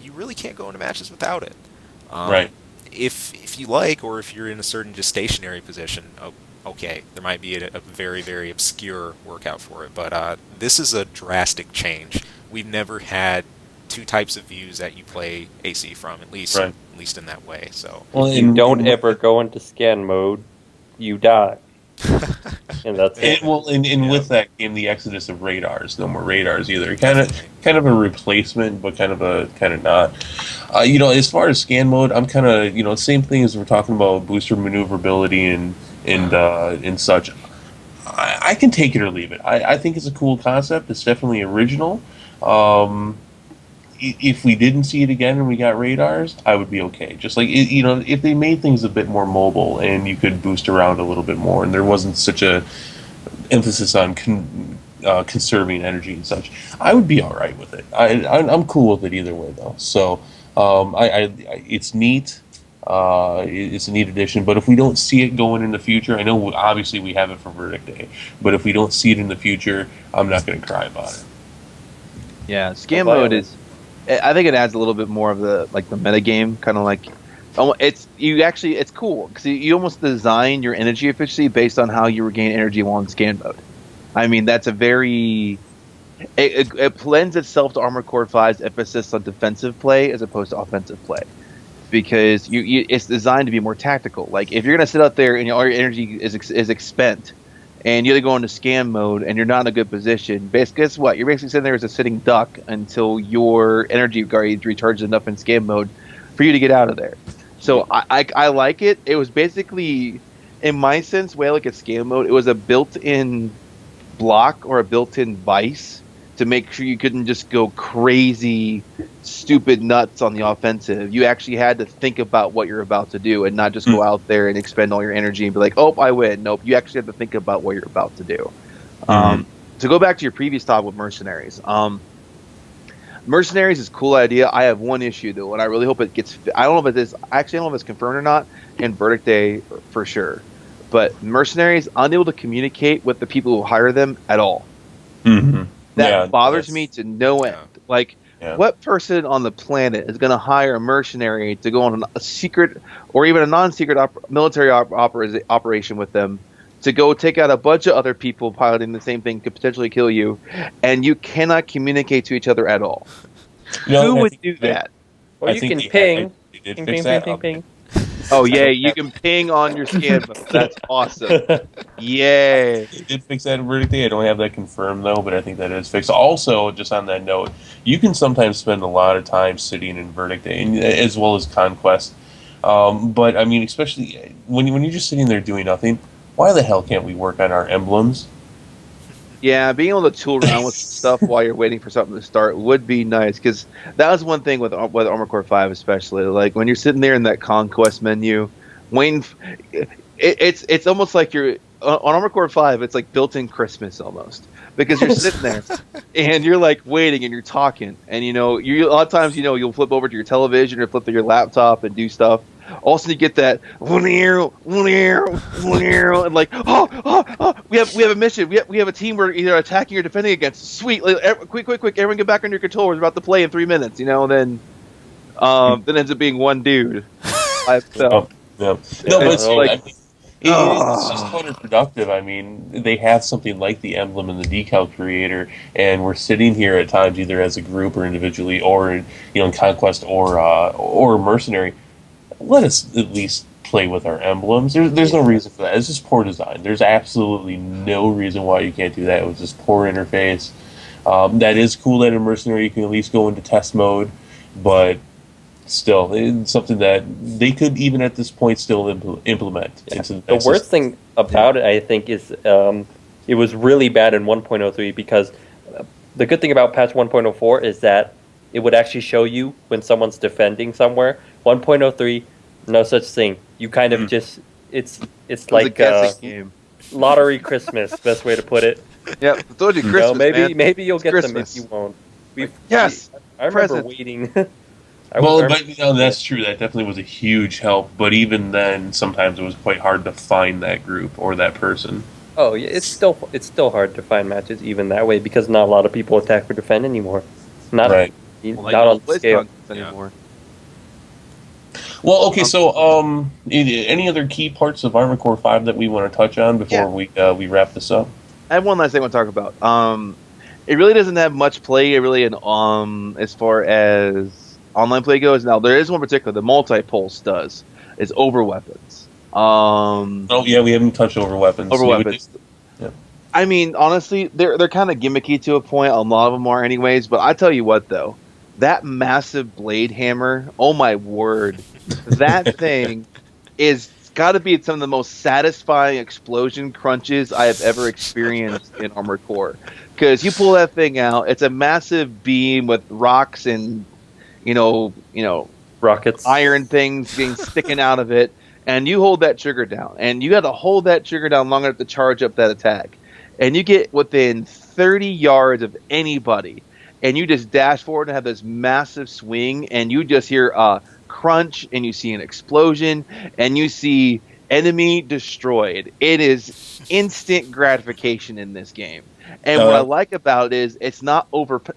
you really can't go into matches without it. Right. If you like, or if you're in a certain just stationary position, okay, there might be a very, very obscure workout for it, but this is a drastic change. We've never had two types of views that you play AC from, at least in that way. So, well, if you don't ever go into scan mode, you die. And that's it. With that came the exodus of radars. No more radars either. Kind of a replacement, but kind of not. As far as scan mode, I'm kind of same thing as we're talking about booster maneuverability and such. I can take it or leave it. I think it's a cool concept. It's definitely original. If we didn't see it again and we got radars, I would be okay. Just like if they made things a bit more mobile and you could boost around a little bit more, and there wasn't such a emphasis on conserving energy and such, I would be all right with it. I'm cool with it either way, though. So it's neat. It's a neat addition, but if we don't see it going in the future, I know obviously we have it for Verdict Day, but if we don't see it in the future, I'm not going to cry about it. Yeah, scan mode is. I think it adds a little bit more of the meta game, kind of like it's cool because you almost design your energy efficiency based on how you regain energy while in scan mode. I mean, that's a very it lends itself to Armored Core 5's emphasis on defensive play as opposed to offensive play, because it's designed to be more tactical. Like if you're gonna sit out there and all your energy is expent, and you have to go into scam mode, and you're not in a good position. Basically, guess what? You're basically sitting there as a sitting duck until your energy gauge recharges enough in scam mode for you to get out of there. So I like it. It was basically, in my sense, way I look at scam mode, it was a built-in block or a built-in vice to make sure you couldn't just go crazy, stupid nuts on the offensive. You actually had to think about what you're about to do and not just go out there and expend all your energy and be like, oh, I win. Nope, you actually have to think about what you're about to do. To go back to your previous topic with mercenaries, mercenaries is a cool idea. I have one issue, though, and I really hope it gets... I don't know if it is... Actually, I don't know if it's confirmed or not in Verdict Day for sure. But mercenaries unable to communicate with the people who hire them at all. That bothers me to no end. Like, what person on the planet is going to hire a mercenary to go on a secret or even a non-secret military operation with them to go take out a bunch of other people piloting the same thing, could potentially kill you, and you cannot communicate to each other at all? Who would do that? Well, you can ping. Ping. Oh, yeah, you can ping on your scan mode. That's awesome. Yay. They did fix that in Verdict Day. I don't have that confirmed, though, but I think that is fixed. Also, just on that note, you can sometimes spend a lot of time sitting in Verdict Day, as well as Conquest. But, I mean, especially when you're just sitting there doing nothing, why the hell can't we work on our emblems? Yeah, being able to tool around with stuff while you're waiting for something to start would be nice, because that was one thing with Armored Core 5 especially. Like, when you're sitting there in that Conquest menu, waiting... It's almost like you're... On Armored Core 5, it's like built-in Christmas almost. Because you're sitting there, and you're, like, waiting, and you're talking. And, a lot of times, you'll flip over to your television or flip to your laptop and do stuff. Also, you get that and like, we have a mission. We have a team we're either attacking or defending against. Sweet, like, quick! Everyone get back on your controllers. We're about to play in 3 minutes. And then ends up being one dude. No, but it's just counterproductive. I mean, they have something like the emblem and the decal creator, and we're sitting here at times either as a group or individually, or in Conquest or Mercenary. Let us at least play with our emblems. There's no reason for that. It's just poor design. There's absolutely no reason why you can't do that. It was just poor interface. That is cool that in Mercenary you can at least go into test mode, but still, it's something that they could even at this point still implement. Yeah. The worst thing about it, I think, is it was really bad in 1.03 because the good thing about patch 1.04 is that it would actually show you when someone's defending somewhere. 1.03, no such thing. You kind of just it's like a game. Lottery Christmas, best way to put it. Yep, I told you Christmas. Maybe you'll get Christmas. Them if you won't. I remember waiting. But that's true. That definitely was a huge help. But even then, sometimes it was quite hard to find that group or that person. Oh yeah, it's still hard to find matches even that way because not a lot of people attack or defend anymore. Not on the scale anymore. Well, okay. So, any other key parts of Armored Core 5 that we want to touch on before we wrap this up? I have one last thing I want to talk about. It really doesn't have much play. Really, as far as online play goes. Now, there is one particular. The multi-pulse does. Is over weapons. We haven't touched over weapons. Over weapons. I mean, honestly, they're kind of gimmicky to a point. A lot of them are, anyways. But I tell you what, though, that massive blade hammer. Oh my word, that thing is got to be some of the most satisfying explosion crunches I have ever experienced in Armored Core. Because you pull that thing out, it's a massive beam with rocks and rockets, iron things sticking out of it, and you hold that trigger down, and you got to hold that trigger down long enough to charge up that attack. And you get within 30 yards of anybody, and you just dash forward and have this massive swing, and you just hear a crunch, and you see an explosion, and you see enemy destroyed. It is instant gratification in this game. And what I like about it is it's not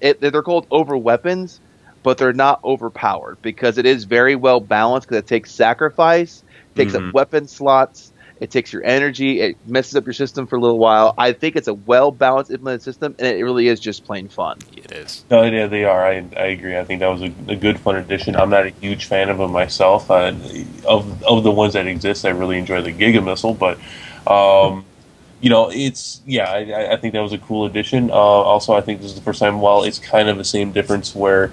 they're called over weapons, but they're not overpowered because it is very well balanced because it takes sacrifice, it takes up weapon slots, it takes your energy, it messes up your system for a little while. I think it's a well-balanced implemented system, and it really is just plain fun. It is. No, yeah, they are. I agree. I think that was a good, fun addition. I'm not a huge fan of them myself. Of the ones that exist, I really enjoy the Giga Missile, but it's I think that was a cool addition. Also, I think this is the first time. While it's kind of the same difference where,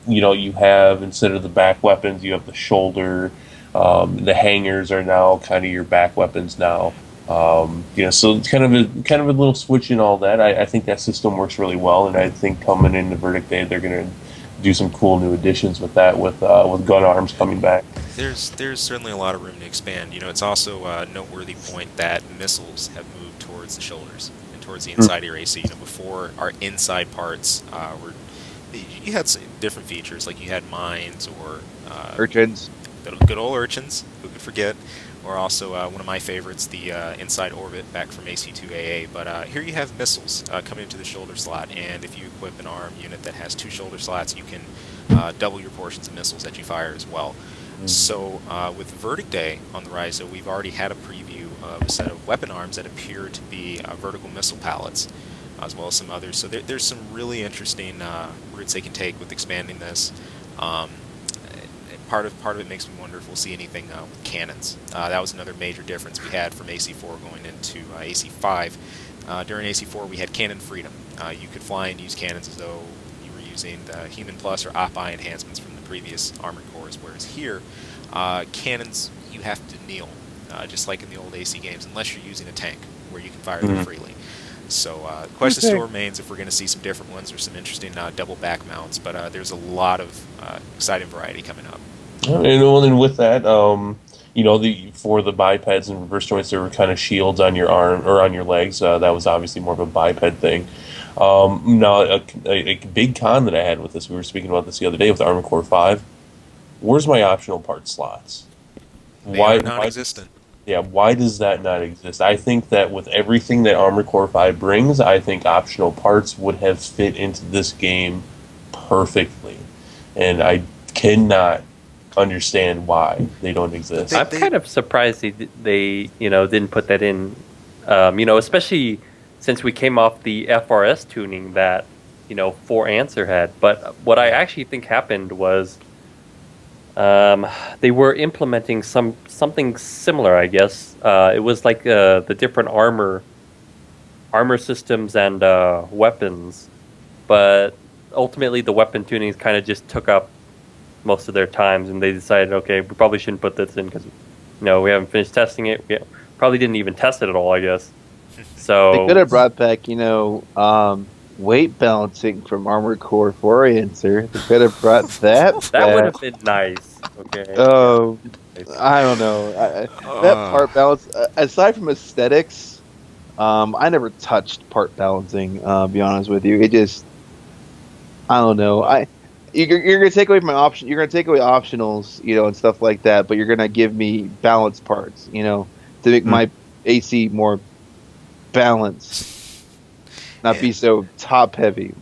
you have instead of the back weapons, you have the shoulder. The hangers are now kind of your back weapons now. So it's kind of a little switch in all that. I think that system works really well, and I think coming into Verdict Day, they're going to do some cool new additions with that, with gun arms coming back. There's certainly a lot of room to expand. It's also a noteworthy point that missiles have moved towards the shoulders and towards the inside of your AC. Before our inside parts were, you had some different features, like you had mines or Urchins. good old urchins, who could forget, or also one of my favorites, the inside orbit back from AC2AA. But here you have missiles coming into the shoulder slot, and if you equip an arm unit that has 2 shoulder slots, you can double your portions of missiles that you fire as well. So with Verdict Day on the rise, though, we've already had a preview of a set of weapon arms that appear to be vertical missile pallets, as well as some others. So there's some really interesting routes they can take with expanding this. Part of it makes me wonder if we'll see anything with cannons. That was another major difference we had from AC4 going into AC5. During AC4, we had cannon freedom. You could fly and use cannons as though you were using the Human Plus or Op-I enhancements from the previous Armored Cores, whereas here, cannons, you have to kneel, just like in the old AC games, unless you're using a tank, where you can fire them freely. So the question still remains if we're going to see some different ones or some interesting double back mounts, but there's a lot of exciting variety coming up. And with that, for the bipeds and reverse joints, there were kind of shields on your arm or on your legs. That was obviously more of a biped thing. Now, a big con that I had with this, we were speaking about this the other day with Armored Core 5. Where's my optional part slots? They are non-existent. Why does that not exist? I think that with everything that Armored Core 5 brings, I think optional parts would have fit into this game perfectly. And I cannot understand why they don't exist. I'm kind of surprised they didn't put that in, especially since we came off the FRS tuning that 4Answer had. But what I actually think happened was they were implementing something similar, I guess. It was like the different armor systems and weapons, but ultimately the weapon tunings kind of just took up most of their times, and they decided, okay, we probably shouldn't put this in because we haven't finished testing it. We probably didn't even test it at all, I guess. So they could have brought back weight balancing from Armored Core 4 Answer. They could have brought that that would have been nice. Okay. Oh, I don't know. That part balance, aside from aesthetics, I never touched part balancing. Be honest with you, it just, I don't know. You're gonna take away my option. You're gonna take away optionals, and stuff like that. But you're gonna give me balanced parts, to make my AC more balanced, not be so top heavy.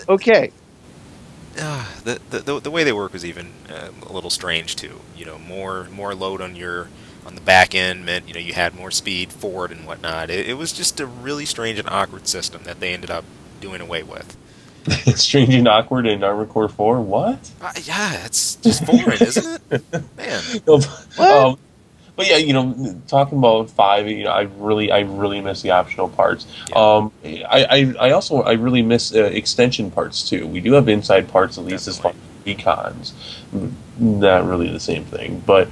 Okay. The way they work was even a little strange too. More load on the back end meant you had more speed forward and whatnot. It was just a really strange and awkward system that they ended up doing away with. It's strange and awkward in Armored Core 4. What? Yeah, it's just foreign, isn't it? Man. No, but yeah, talking about 5, I really miss the optional parts. Yeah. I really miss extension parts too. We do have inside parts, at least as far as recons. Not really the same thing, but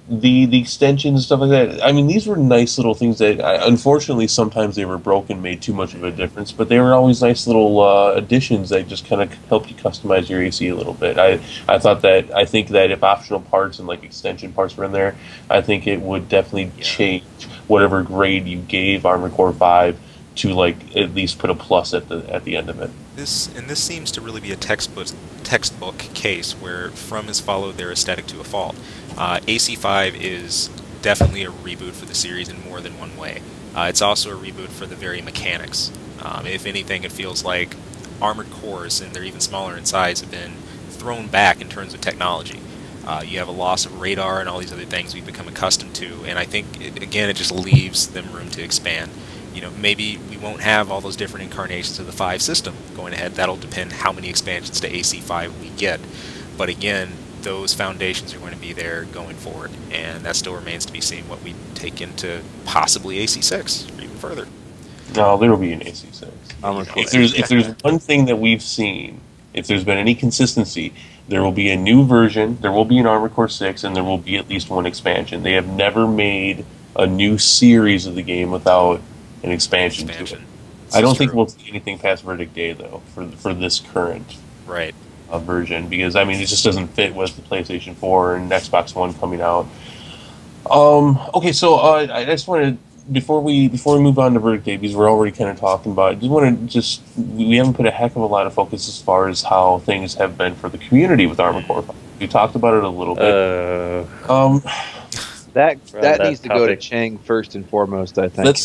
the extensions and stuff like that. I mean, these were nice little things that, unfortunately, sometimes they were broken, made too much of a difference. But they were always nice little additions that just kind of help you customize your AC a little bit. I think that if optional parts and like extension parts were in there, I think it would definitely change whatever grade you gave Armored Core 5 to like at least put a plus at the end of it. This seems to really be a textbook case where From has followed their aesthetic to a fault. AC5 is definitely a reboot for the series in more than one way. It's also a reboot for the very mechanics. If anything, it feels like Armored Cores, and they're even smaller in size, have been thrown back in terms of technology. You have a loss of radar and all these other things we've become accustomed to, and I think, it just leaves them room to expand. Maybe we won't have all those different incarnations of the 5 system going ahead. That'll depend how many expansions to AC5 we get. But again, those foundations are going to be there going forward, and that still remains to be seen what we take into possibly AC6 or even further. No, there will be an AC6. Armored Core. If there's one thing that we've seen, if there's been any consistency, there will be a new version, there will be an Armored Core 6, and there will be at least one expansion. They have never made a new series of the game without an expansion to it. I don't think we'll see anything past Verdict Day, though, for this current right version, because, I mean, it just doesn't fit with the PlayStation 4 and Xbox One coming out. Okay, so I just wanted, before we move on to Verdict Day, because we're already kind of talking about it, we haven't put a heck of a lot of focus as far as how things have been for the community with Armored Core 5. We talked about it a little bit. That needs to go to Chang first and foremost, I think.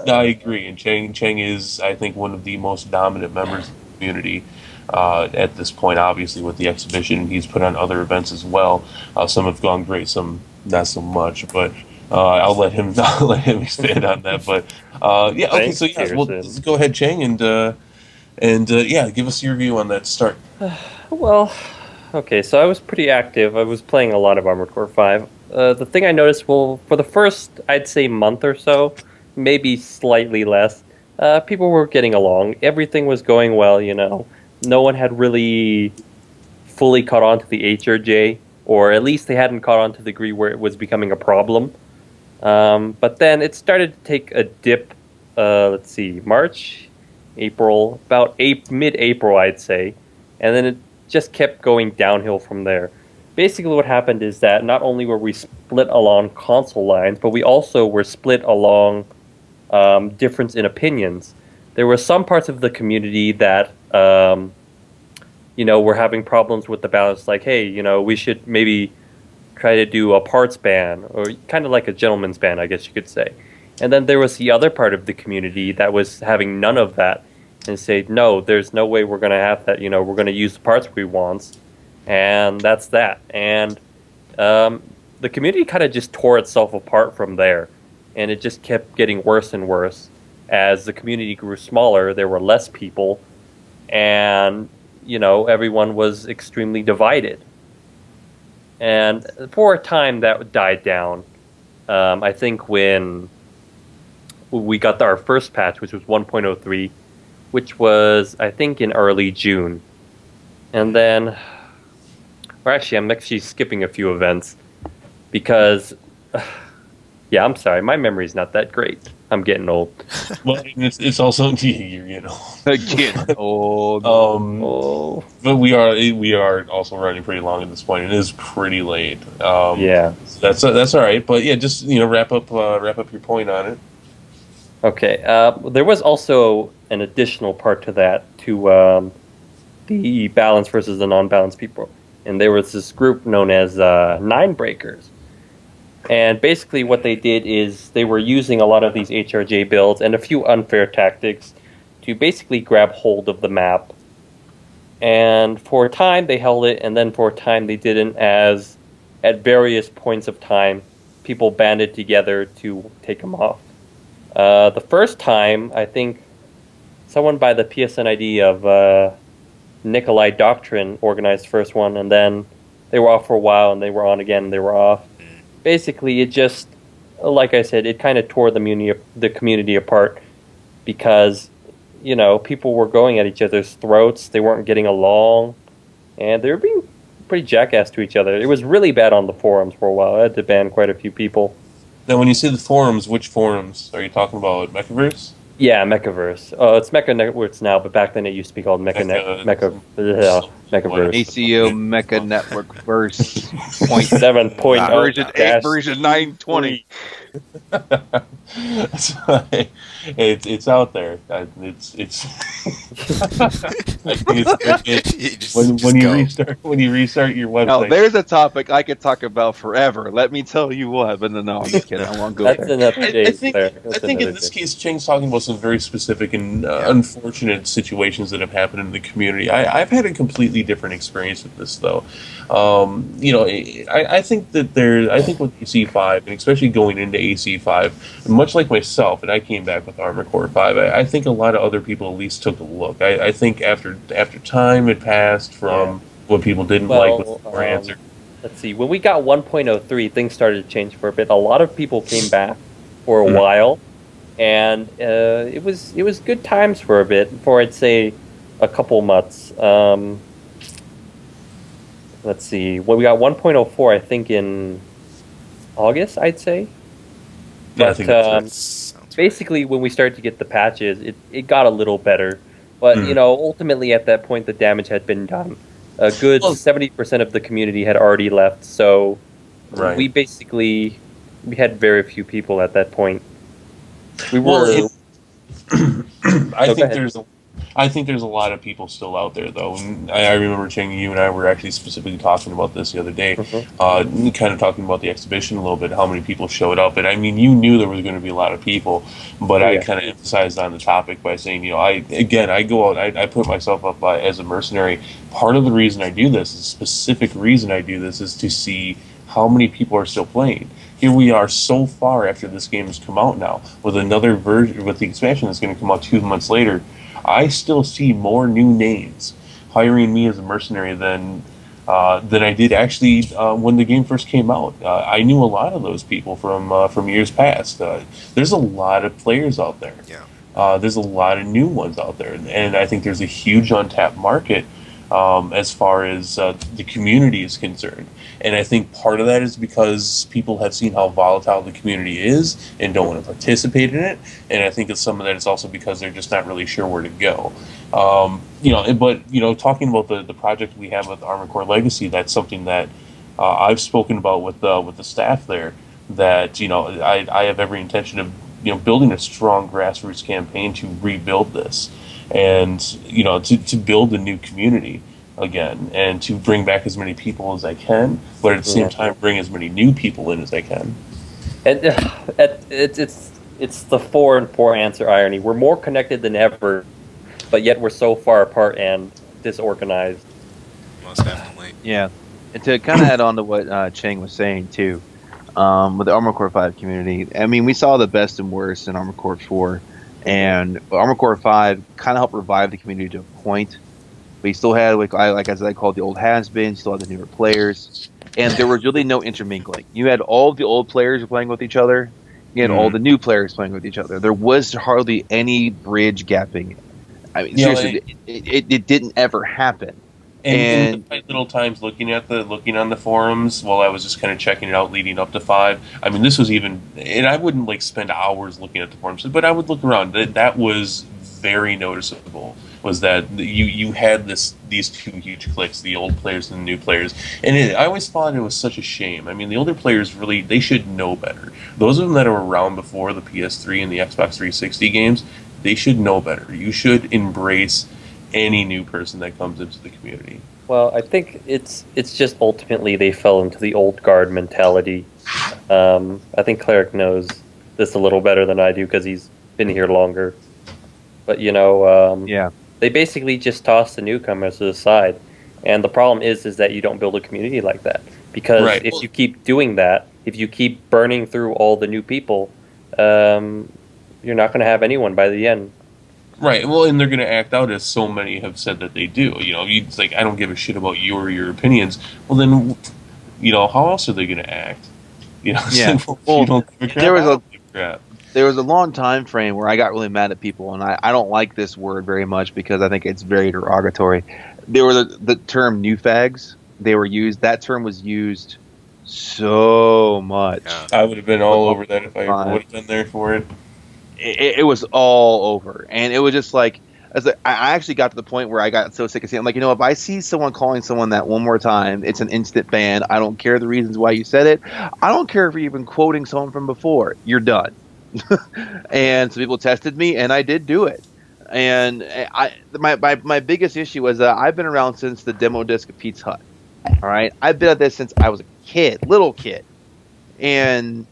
I agree, and Chang is, I think, one of the most dominant members of the community at this point, obviously, with the exhibition. He's put on other events as well. Some have gone great, some not so much, but I'll let him expand on that. But yeah, okay, so yeah, well, go ahead, Chang, and yeah, give us your view on that to start. Well, okay, so I was pretty active. I was playing a lot of Armored Core 5. The thing I noticed, well, for the first, I'd say, month or so, maybe slightly less, people were getting along. Everything was going well, you know. No one had really fully caught on to the HRJ, or at least they hadn't caught on to the degree where it was becoming a problem. But then it started to take a dip, let's see, March, April, about mid-April, I'd say. And then it just kept going downhill from there. Basically what happened is that not only were we split along console lines, but we also were split along difference in opinions. There were some parts of the community that, you know, were having problems with the balance, like, hey, you know, we should maybe try to do a parts ban, or kind of like a gentleman's ban, I guess you could say. And then there was the other part of the community that was having none of that, and said, no, there's no way we're going to have that, you know, we're going to use the parts we want. And that's that. And the community kind of just tore itself apart from there. And it just kept getting worse and worse. As the community grew smaller, there were less people. And, you know, everyone was extremely divided. And for a time, that died down. I think when we got our first patch, which was 1.03, which was, I think, in early June. And then... Or actually, I'm actually skipping a few events because, yeah, I'm sorry, my memory's not that great. I'm getting old. Well, it's also you're getting old. Getting old. But we are also running pretty long at this point. It is pretty late. Yeah, that's all right. But yeah, just wrap up your point on it. Okay. There was also an additional part to that, to the balance versus the non-balance people. And there was this group known as Nine Breakers. And basically what they did is they were using a lot of these HRJ builds and a few unfair tactics to basically grab hold of the map. And for a time they held it, and then for a time they didn't, as at various points of time people banded together to take them off. The first time, I think someone by the PSN ID of... Nikolai Doctrine organized the first one, and then they were off for a while, and they were on again, and they were off. Basically, it just, like I said, it kind of tore the community apart because, you know, people were going at each other's throats, they weren't getting along, and they were being pretty jackass to each other. It was really bad on the forums for a while. I had to ban quite a few people. Now, when you say the forums, which forums? Are you talking about Mechaverse? Yeah, Mechaverse. It's Mecha Networks now, but back then it used to be called Mechaverse. ACL Mecha Network Verse 7.8 version 920. It's out there. It's I think it's when you restart your website. Now, there's a topic I could talk about forever. Let me tell you what. But no, I'm just kidding. I won't go That's there. another day. I think in this case, Cheng's talking about some very specific and unfortunate situations that have happened in the community. I've had a completely different experience with this, though. I think that I think with AC5, and especially going into AC5, much like myself, and I came back with Armored Core 5, I think a lot of other people at least took a look. I think after time had passed from what people didn't like with the answer, let's see, when we got 1.03, things started to change for a bit. A lot of people came back for a while, and it was good times for a bit, for I'd say a couple months. Let's see, when we got 1.04, I think in August, I'd say. Yeah, I But think that's right. Sounds right. basically, when we started to get the patches, it got a little better. But ultimately at that point, the damage had been done. A good Well, 70% of the community had already left, so right. we had very few people at that point. We Well, were. I No, go think ahead. there's a lot of people still out there though. And I remember Cheng, you and I were actually specifically talking about this the other day, kind of talking about the exhibition a little bit, how many people showed up. And I mean, you knew there was going to be a lot of people, but Oh, I yeah. kind of emphasized on the topic by saying, I go out, I put myself up as a mercenary. Part of the reason I do this, the specific reason I do this, is to see how many people are still playing. Here we are so far after this game has come out now, with another version, with the expansion that's going to come out 2 months later. I still see more new names hiring me as a mercenary than I did actually when the game first came out. I knew a lot of those people from years past. There's a lot of players out there. Yeah. There's a lot of new ones out there, and I think there's a huge untapped market as far as the community is concerned. And I think part of that is because people have seen how volatile the community is and don't want to participate in it. And I think it's some of that is also because they're just not really sure where to go. But talking about the project we have with Armored Core Legacy, that's something that I've spoken about with the staff there. That I have every intention of building a strong grassroots campaign to rebuild this, and to build a new community again, and to bring back as many people as I can, but at the same time bring as many new people in as I can. And it's the 4-and-4 answer irony. We're more connected than ever, but yet we're so far apart and disorganized. Most definitely. Yeah, and to kind of add on to what Cheng was saying too, with the Armored Core 5 community, I mean, we saw the best and worst in Armored Core 4, and Armored Core 5 kind of helped revive the community to a point. We still had, like I said, I called the old has-beens, still had the newer players, and there was really no intermingling. You had all of the old players playing with each other, you had all the new players playing with each other. There was hardly any bridge gapping. I mean, seriously, it didn't ever happen. And in the tight little times looking on the forums while I was just kind of checking it out leading up to 5, I mean, this was even, and I wouldn't like spend hours looking at the forums, but I would look around. That was very noticeable, was that you had these two huge cliques, the old players and the new players. And I always thought it was such a shame. I mean, the older players really, they should know better. Those of them that are around before the PS3 and the Xbox 360 games, they should know better. You should embrace any new person that comes into the community. Well, I think it's just ultimately they fell into the old guard mentality. I think Cleric knows this a little better than I do because he's been here longer. But Yeah. they basically just toss the newcomers to the side, and the problem is that you don't build a community like that, because if you keep doing that, if you keep burning through all the new people, you're not going to have anyone by the end. Right. Well, and they're going to act out as so many have said that they do. It's like, I don't give a shit about you or your opinions. Well, then, how else are they going to act? Yeah. You don't give a crap. There was I don't give a crap. There was a long time frame where I got really mad at people, and I don't like this word very much because I think it's very derogatory. There were the term new fags. That term was used so much. Yeah. I would have been all over that if I would have been there for it. It was all over, and it was just like, I actually got to the point where I got so sick of seeing. I'm like, if I see someone calling someone that one more time, it's an instant ban. I don't care the reasons why you said it. I don't care if you're even quoting someone from before. You're done. And some people tested me, and I did do it. And my biggest issue was that I've been around since the demo disc of Pete's Hut. All right, I've been at this since I was a little kid, and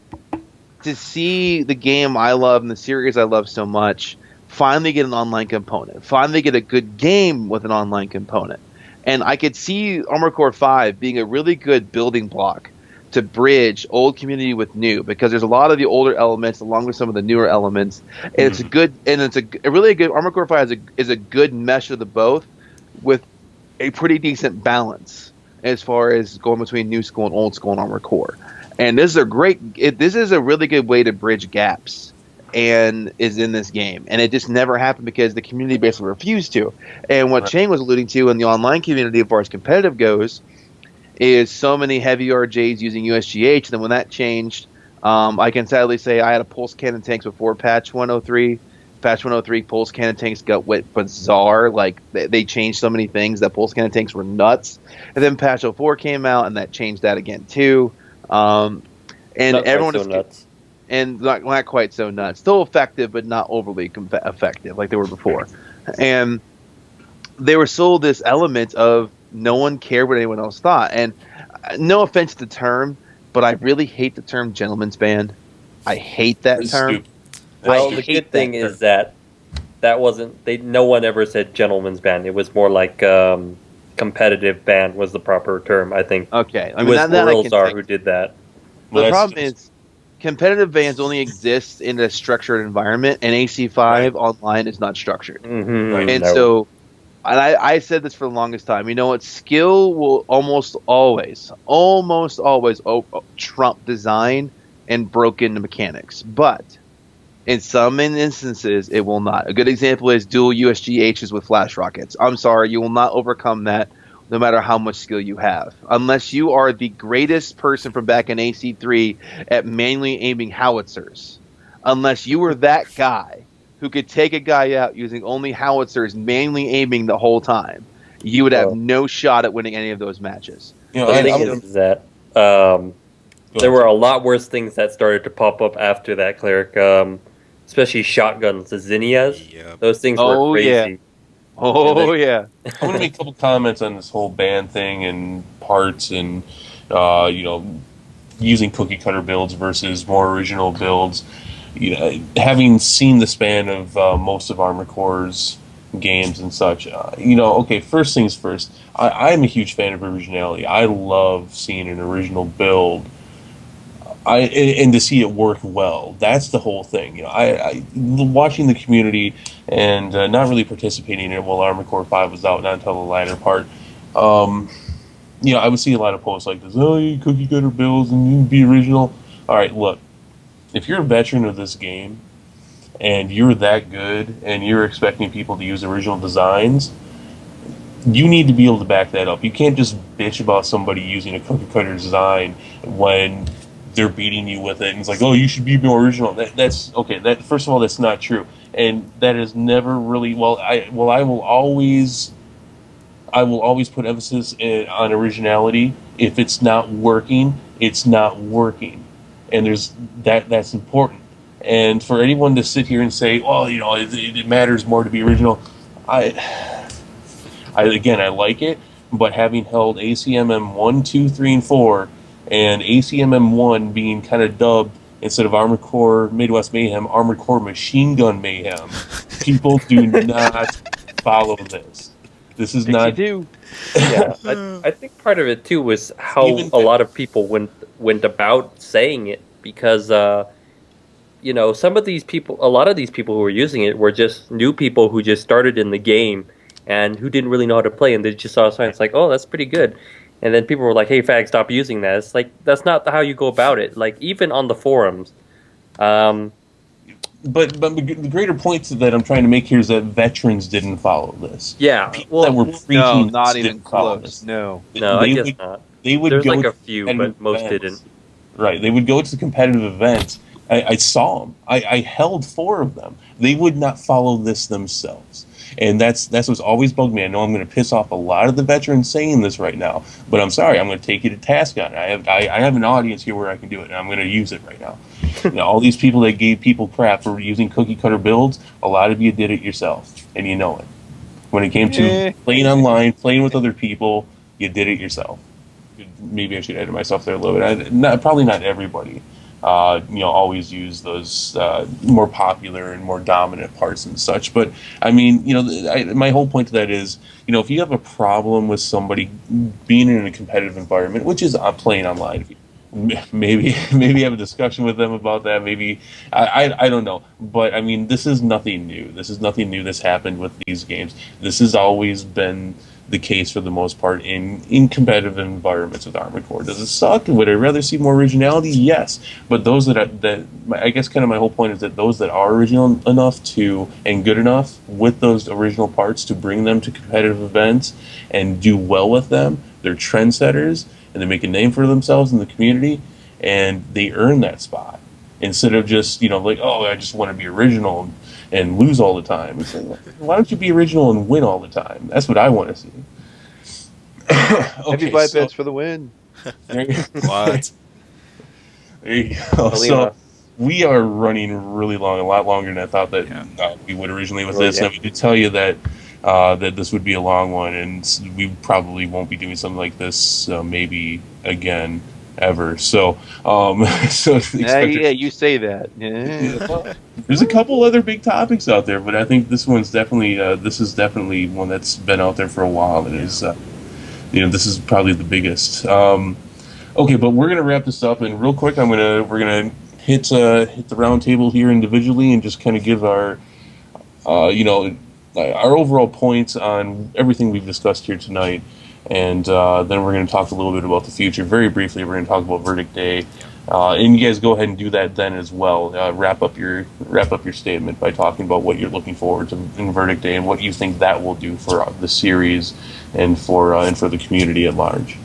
to see the game I love and the series I love so much finally get an online component, finally get a good game with an online component, and I could see Armored Core 5 being a really good building block to bridge old community with new, because there's a lot of the older elements along with some of the newer elements, and it's a really good Armored Core 5 is a good mesh of the both with a pretty decent balance. as far as going between new school and old school and Armored Core. And this is this is a really good way to bridge gaps, and is in this game. And it just never happened because the community basically refused to. And what Shane was alluding to in the online community, as far as competitive goes, is so many heavy RJs using USGH. And then when that changed, I can sadly say I had a pulse cannon tanks before patch 103. Patch 103 pulse cannon tanks went bizarre. Like they changed so many things that pulse cannon tanks were nuts. And then patch 04 came out, and that changed that again too. And Not everyone so is nuts. and not quite so nuts. Still effective, but not overly effective like they were before. And they were sold this element of no one cared what anyone else thought. And no offense to the term, but I really hate the term gentleman's band. I hate that It's term. stupid. Well, I the hate good thing that is that wasn't they. No one ever said gentleman's band. It was more like competitive band was the proper term. I think Okay, I it mean was that I can Rilzar take. who did that. Well, The that's problem just- is competitive bands only exist in a structured environment, and AC5 online is not structured. Mm-hmm. Right. And so, and I said this for the longest time. You know what? Skill will almost always trump design and broken mechanics. But in some instances, it will not. A good example is dual USGHs with flash rockets. I'm sorry, you will not overcome that no matter how much skill you have. Unless you are the greatest person from back in AC3 at manually aiming howitzers. Unless you were that guy who could take a guy out using only howitzers manually aiming the whole time, you would have no shot at winning any of those matches. you know, The I- thing I'm- is that go there ahead. were a lot worse things that started to pop up after that, Cleric. Especially shotguns, the zinnias. Yep. Those things Oh, were crazy. Oh, yeah. I'm going to make a couple comments on this whole band thing and parts and, using cookie cutter builds versus more original builds. You know, having seen the span of most of Armored Core's games and such, okay, first things first, I'm a huge fan of originality. I love seeing an original build. And to see it work well, that's the whole thing. You know, I watching the community and not really participating in it while Armored Core 5 was out, not until the latter part. I would see a lot of posts like this. Oh, you cookie cutter builds and you be original. All right, look, if you're a veteran of this game and you're that good and you're expecting people to use original designs, you need to be able to back that up. You can't just bitch about somebody using a cookie cutter design when they're beating you with it, and it's like, oh, you should be more original. That's okay. That first of all, that's not true, and that is never really. I will always put emphasis on originality. If it's not working, it's not working, and that's important. And for anyone to sit here and say, well, it matters more to be original, I like it, but having held ACMM 1, 2, 3, and 4. And ACMM 1 being kind of dubbed, instead of Armored Core Midwest Mayhem, Armored Core Machine Gun Mayhem. People do not follow this. This is not. You do. Yeah, I think part of it too was how Even- a lot of people went about saying it, because some of these people, a lot of these people who were using it were just new people who just started in the game and who didn't really know how to play, and they just saw a sign. It's like, oh, that's pretty good. And then people were like, hey, fag, stop using that. It's like, that's not how you go about it. Like, even on the forums. But the greater point that I'm trying to make here is that veterans didn't follow this. Yeah, People that were No, preaching not this even didn't follow close. this. No. no, I They guess would- not. They would There's go like to a few, competitive but most events. didn't. Right, they would go to competitive events. I saw them. I held 4 of them. They would not follow this themselves. And that's what's always bugged me. I know I'm going to piss off a lot of the veterans saying this right now, but I'm sorry. I'm going to take you to task on it. I have an audience here where I can do it, and I'm going to use it right now. All these people that gave people crap for using cookie cutter builds, a lot of you did it yourself, and you know it. When it came to playing online, playing with other people, you did it yourself. Maybe I should edit myself there a little bit. Probably not everybody. Always use those more popular and more dominant parts and such. But I mean, my whole point to that is, if you have a problem with somebody being in a competitive environment, which is playing online, maybe have a discussion with them about that. Maybe I don't know. But I mean, this is nothing new. This is nothing new that's happened with these games. This has always been the case for the most part in competitive environments with Armored Core. Does it suck? Would I rather see more originality? Yes, but those that I guess kind of my whole point is that those that are original enough to and good enough with those original parts to bring them to competitive events and do well with them, they're trendsetters and they make a name for themselves in the community, and they earn that spot instead of just like, oh, I just want to be original and lose all the time. It's like, why don't you be original and win all the time? That's what I want to see. Heavy bipeds for the win. There you, What? there you go. So Alina. we are running really long, a lot longer than I thought that we would originally with this. Yeah. And we could tell you that that this would be a long one, and we probably won't be doing something like this maybe again ever. So so Yeah, you say that. Yeah. Well, there's a couple other big topics out there, but I think this one's definitely this is definitely one that's been out there for a while, and is this is probably the biggest. Okay, but we're gonna wrap this up, and real quick, we're gonna hit the round table here individually, and just kind of give our our overall points on everything we've discussed here tonight. And then we're going to talk a little bit about the future. Very briefly, we're going to talk about Verdict Day, and you guys go ahead and do that then as well. Wrap up your statement by talking about what you're looking forward to in Verdict Day and what you think that will do for the series and for the community at large.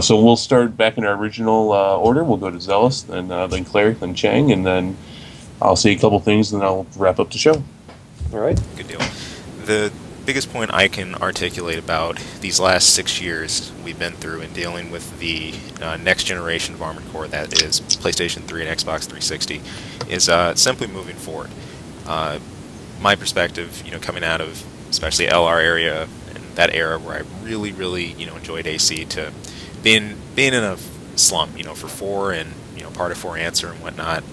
So we'll start back in our original order. We'll go to Zealous, then Cleric, then Chang, and then I'll say a couple things, and then I'll wrap up the show. All right. Good deal. The biggest point I can articulate about these last 6 years we've been through in dealing with the next generation of Armored Core, that is PlayStation 3 and Xbox 360, is simply moving forward. My perspective, coming out of especially LR area and that era where I really, really, enjoyed AC, to being in a slump, for 4 and part of 4 Answer and whatnot.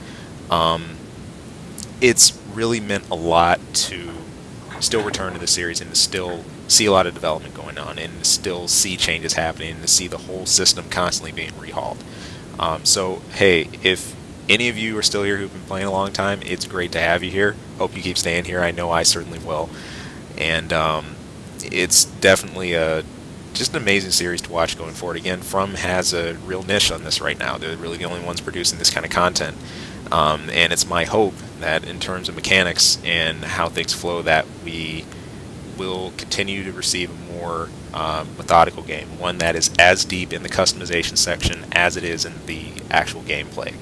It's really meant a lot to still return to the series and to still see a lot of development going on and to still see changes happening and to see the whole system constantly being rehauled. So, hey, if any of you are still here who've been playing a long time, it's great to have you here. Hope you keep staying here. I know I certainly will. And it's definitely just an amazing series to watch going forward. Again, From has a real niche on this right now. They're really the only ones producing this kind of content. And it's my hope that in terms of mechanics and how things flow, that we will continue to receive a more methodical game, one that is as deep in the customization section as it is in the actual gameplay.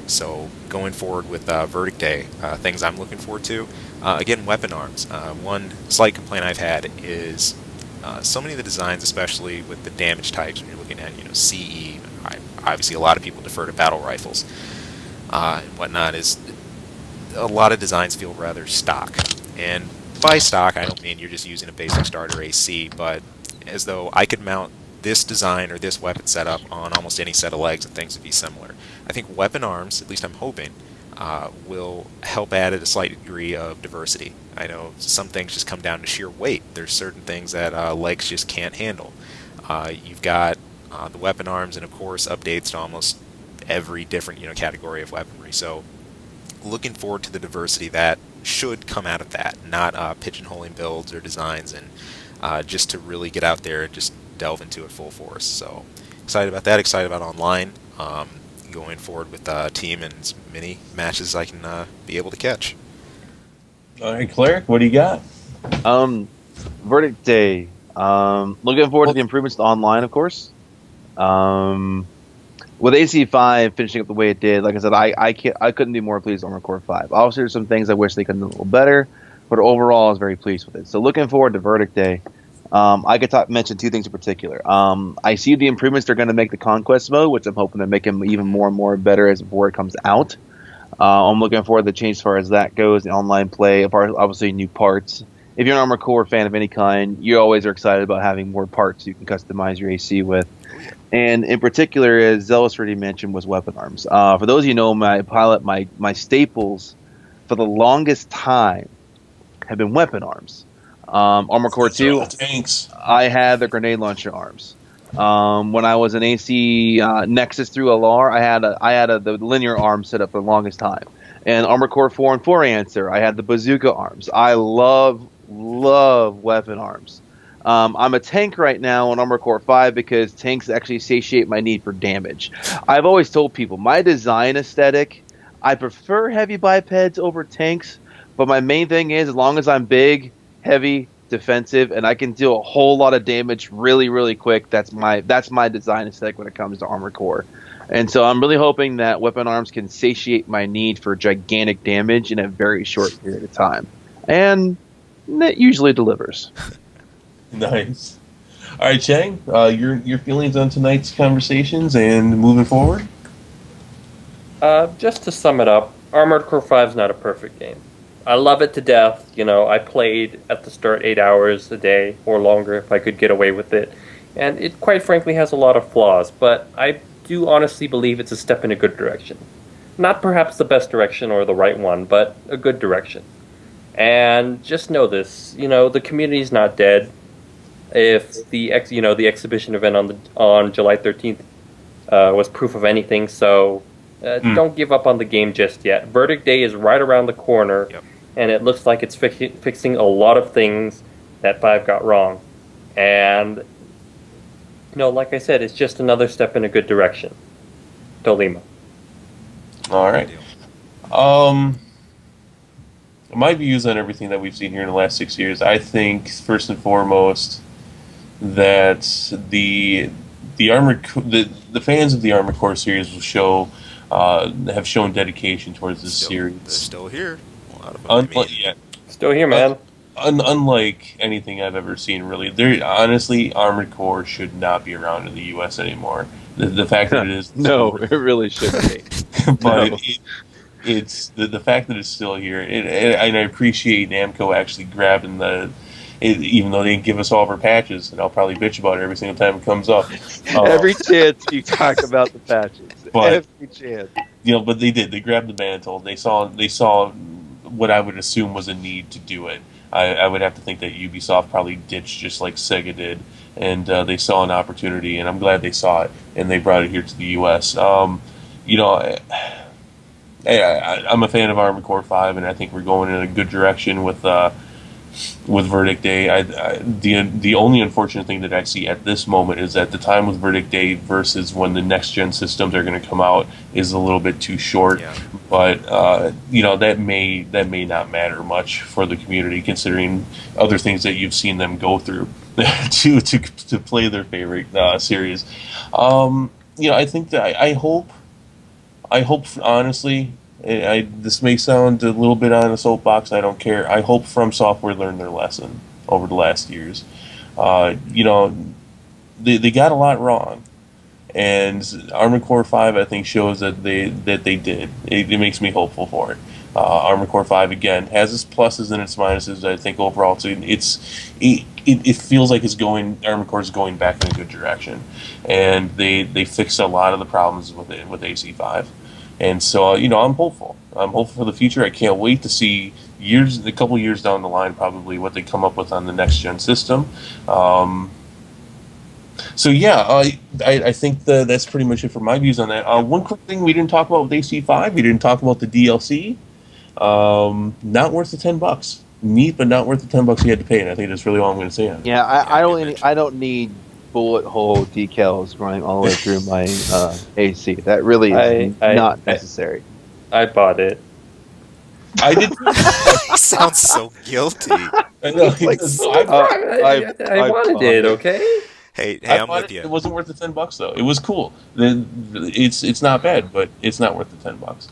So going forward with Verdict Day, things I'm looking forward to, again, weapon arms. One slight complaint I've had is so many of the designs, especially with the damage types, when you're looking at CE, obviously a lot of people defer to battle rifles and whatnot, is a lot of designs feel rather stock. And by stock, I don't mean you're just using a basic starter AC, but as though I could mount this design or this weapon setup on almost any set of legs and things would be similar. I think weapon arms, at least I'm hoping, will help add a slight degree of diversity. I know some things just come down to sheer weight. There's certain things that legs just can't handle. You've got the weapon arms, and of course updates to almost every different category of weaponry. So looking forward to the diversity that should come out of that, not pigeonholing builds or designs, and just to really get out there and just delve into it full force. So excited about that, excited about online, going forward with team and as many matches as I can be able to catch. All right, Cleric, what do you got? Verdict Day. Looking forward to the improvements to online, of course. With AC5 finishing up the way it did, like I said, I couldn't be more pleased with Armored Core 5. Obviously, there's some things I wish they could do a little better, but overall, I was very pleased with it. So looking forward to Verdict Day. I could mention 2 things in particular. I see the improvements they're going to make the Conquest mode, which I'm hoping to make them even more and more better as before it comes out. I'm looking forward to the change as far as that goes, the online play, obviously new parts. If you're an Armored Core fan of any kind, you always are excited about having more parts you can customize your AC with. And in particular, as Zealous already mentioned, was weapon arms. For those of you who know, my staples for the longest time have been weapon arms. Armored Core 2, Tanks. I had the grenade launcher arms. When I was in AC Nexus through LR, I had the linear arm set up for the longest time. And Armored Core 4 and 4 Answer, I had the bazooka arms. I love weapon arms. I'm a tank right now on Armored Core 5 because tanks actually satiate my need for damage. I've always told people my design aesthetic, I prefer heavy bipeds over tanks, but my main thing is as long as I'm big, heavy, defensive, and I can deal a whole lot of damage really, really quick, that's my design aesthetic when it comes to Armored Core. And so I'm really hoping that Weapon Arms can satiate my need for gigantic damage in a very short period of time. And that usually delivers. Nice. All right, Chang, your feelings on tonight's conversations and moving forward? Just to sum it up, Armored Core 5 is not a perfect game. I love it to death. You know, I played at the start 8 hours a day or longer if I could get away with it. And it quite frankly has a lot of flaws, but I do honestly believe it's a step in a good direction. Not perhaps the best direction or the right one, but a good direction. And just know this, you know, the community's not dead. If the the exhibition event on July 13th was proof of anything, so don't give up on the game just yet. Verdict Day is right around the corner, and it looks like it's fixing a lot of things that 5 got wrong. And like I said, it's just another step in a good direction. Tolima. All right. My views on everything that we've seen here in the last 6 years, I think first and foremost that the fans of the Armored Core series will have shown dedication towards this series. They're still here. A lot of them. Still here, man. Unlike anything I've ever seen, really, honestly, Armored Core should not be around in the U.S. anymore. The fact that it is no, it really shouldn't be. But no. It's the fact that it's still here, and I appreciate Namco actually grabbing even though they didn't give us all of our patches, and I'll probably bitch about it every single time it comes up. Every chance you talk about the patches, every chance. But they did. They grabbed the mantle. They saw what I would assume was a need to do it. I would have to think that Ubisoft probably ditched just like Sega did, and they saw an opportunity, and I'm glad they saw it, and they brought it here to the U.S. I'm a fan of Armored Core 5, and I think we're going in a good direction with Verdict Day. The only unfortunate thing that I see at this moment is that the time with Verdict Day versus when the next gen systems are going to come out is a little bit too short. Yeah. But that may not matter much for the community, considering other things that you've seen them go through to play their favorite series. I think that I hope honestly. This may sound a little bit on a soapbox. I don't care. I hope From Software learned their lesson over the last years. They got a lot wrong, and Armored Core 5 I think shows that they did. It makes me hopeful for it. Armored Core 5 again has its pluses and its minuses. I think overall it feels like Armored Core is going back in a good direction, and they fixed a lot of the problems with AC5. And so, I'm hopeful. I'm hopeful for the future. I can't wait to see a couple years down the line, probably what they come up with on the next gen system. I think that's pretty much it for my views on that. One quick thing we didn't talk about with AC5, we didn't talk about the DLC. Not worth the $10. Neat, but not worth the $10 you had to pay. And I think that's really all I'm going to say on it. Yeah, I don't need bullet hole decals running all the way through my AC. That really is not necessary. I bought it. I did. He sounds so guilty. I know. I wanted it. Okay. Hey, I'm with you. It wasn't worth the $10 though. It was cool. It's not bad, but it's not worth the $10.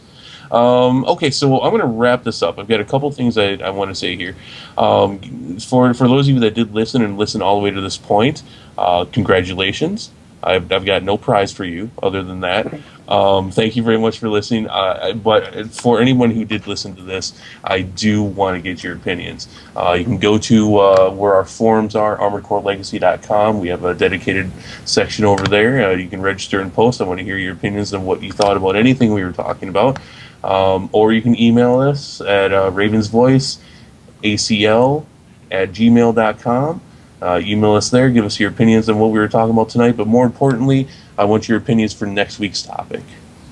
Okay, so I'm going to wrap this up. I've got a couple things I want to say here. For those of you that did listen all the way to this point, congratulations. I've got no prize for you other than that. Thank you very much for listening. But for anyone who did listen to this, I do want to get your opinions. You can go to where our forums are, armoredcorelegacy.com. We have a dedicated section over there. You can register and post. I want to hear your opinions on what you thought about anything we were talking about. Or you can email us at RavensVoiceACL@gmail.com. Email us there. Give us your opinions on what we were talking about tonight. But more importantly, I want your opinions for next week's topic.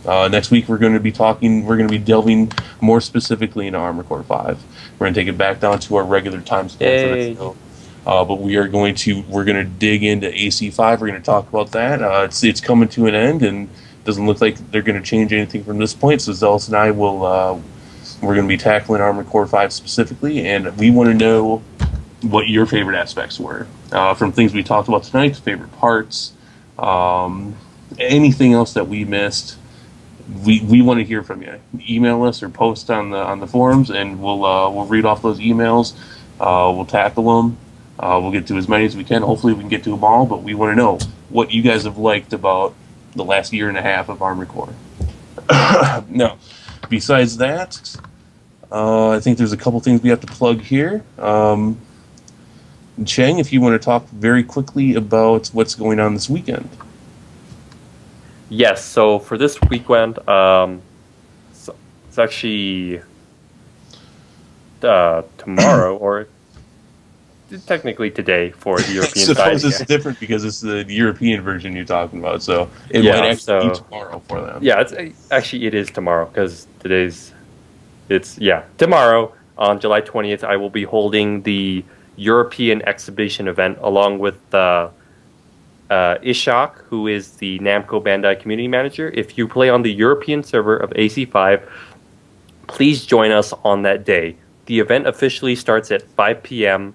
Next week we're going to be delving more specifically into Armored Core 5. We're going to take it back down to our regular time schedule for the show. But we're going to dig into AC5. We're going to talk about that. It's coming to an end, and doesn't look like they're going to change anything from this point. So Zealous and I we're going to be tackling Armored Core 5 specifically, and we want to know what your favorite aspects were from things we talked about tonight, favorite parts, anything else that we missed. We want to hear from you. Email us or post on the forums, and we'll read off those emails. We'll tackle them. We'll get to as many as we can. Hopefully, we can get to them all. But we want to know what you guys have liked about the last year and a half of Armored Core. Now, besides that, I think there's a couple things we have to plug here. Cheng, if you want to talk very quickly about what's going on this weekend. Yes, so for this weekend, it's actually tomorrow, or technically today for the European I side. suppose it's different because it's the European version you're talking about, so it Yeah, might actually be so- tomorrow for them. Yeah, it is tomorrow because tomorrow on July 20th. I will be holding the European exhibition event along with Ishak, who is the Namco Bandai community manager. If you play on the European server of AC5, please join us on that day. The event officially starts at 5 p.m.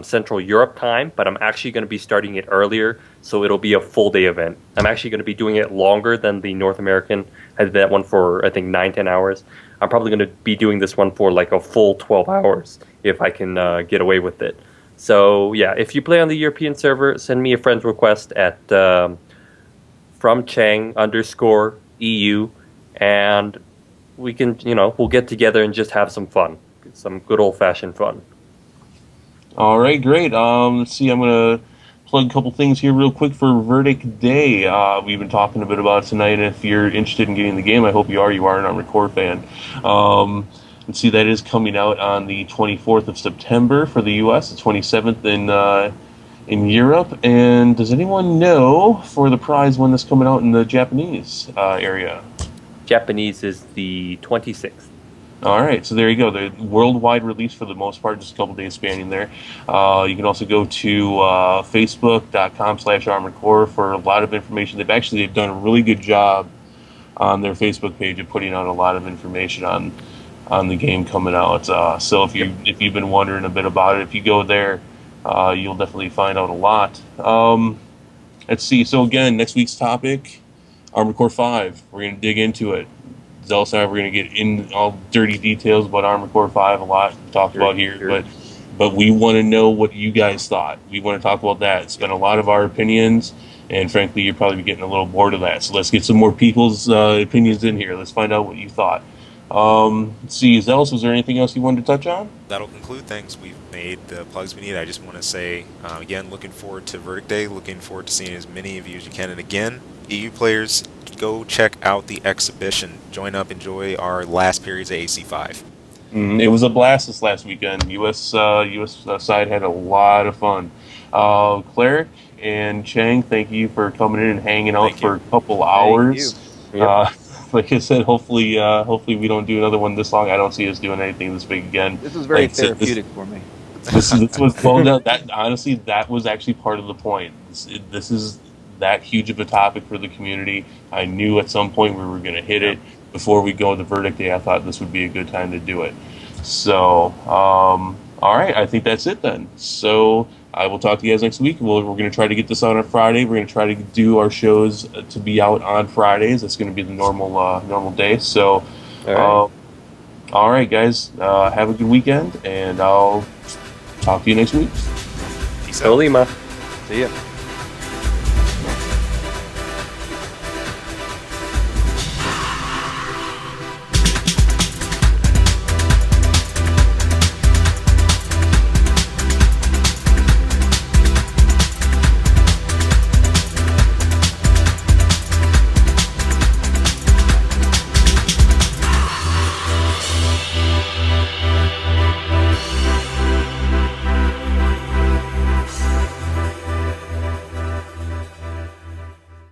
Central Europe time, but I'm actually going to be starting it earlier, so it'll be a full day event. I'm actually going to be doing it longer than the North American. I did that one for, I think, 9-10 hours. I'm probably going to be doing this one for like a full 12 hours if I can get away with it. So yeah, if you play on the European server, send me a friend's request at @fromcheng_EU, and we can, we'll get together and just have some fun, some good old-fashioned fun. All right, great. Let's see. I'm gonna plug a couple things here real quick for Verdict Day. We've been talking a bit about it tonight. If you're interested in getting the game, I hope you are. You are an Armored Core fan. Let's see. That is coming out on the 24th of September for the U.S., the 27th in Europe. And does anyone know for the prize when this coming out in the Japanese area? Japanese is the 26th. All right, so there you go. The worldwide release for the most part, just a couple days spanning there. You can also go to facebook.com/armoredcore for a lot of information. They've done a really good job on their Facebook page of putting out a lot of information on the game coming out. So if you've been wondering a bit about it, if you go there, you'll definitely find out a lot. Let's see. So again, next week's topic, Armored Core 5. We're going to dig into it. Zealous and I, we're going to get in all dirty details about Armored Core 5, a lot to talk about here, Sure. but we want to know what you guys thought. We want to talk about that. It's been a lot of our opinions, and frankly, you're probably getting a little bored of that. So let's get some more people's opinions in here. Let's find out what you thought. Let's see, Zealous, was there anything else you wanted to touch on? That'll conclude things. We've made the plugs we need. I just want to say, again, looking forward to Verdict Day, looking forward to seeing as many of you as you can. And again, EU players, go check out the exhibition. Join up, enjoy our last periods of AC5. It was a blast this last weekend. US side had a lot of fun. Cleric and Cheng, thank you for coming in and hanging out for a couple hours. Like I said, hopefully we don't do another one this long. I don't see us doing anything this big again. This was very Like I said, therapeutic for me. This was well, no, that honestly, that was actually part of the point. This is that huge of a topic for the community. I knew at some point we were going to hit it. Before we go to Verdict Day, I thought this would be a good time to do it. So, all right, I think that's it then. So I will talk to you guys next week. We're going to try to get this out on Friday. We're going to try to do our shows to be out on Fridays. That's going to be the normal day. So, all right, guys, have a good weekend, and I'll talk to you next week. Peace out. Lima. See ya.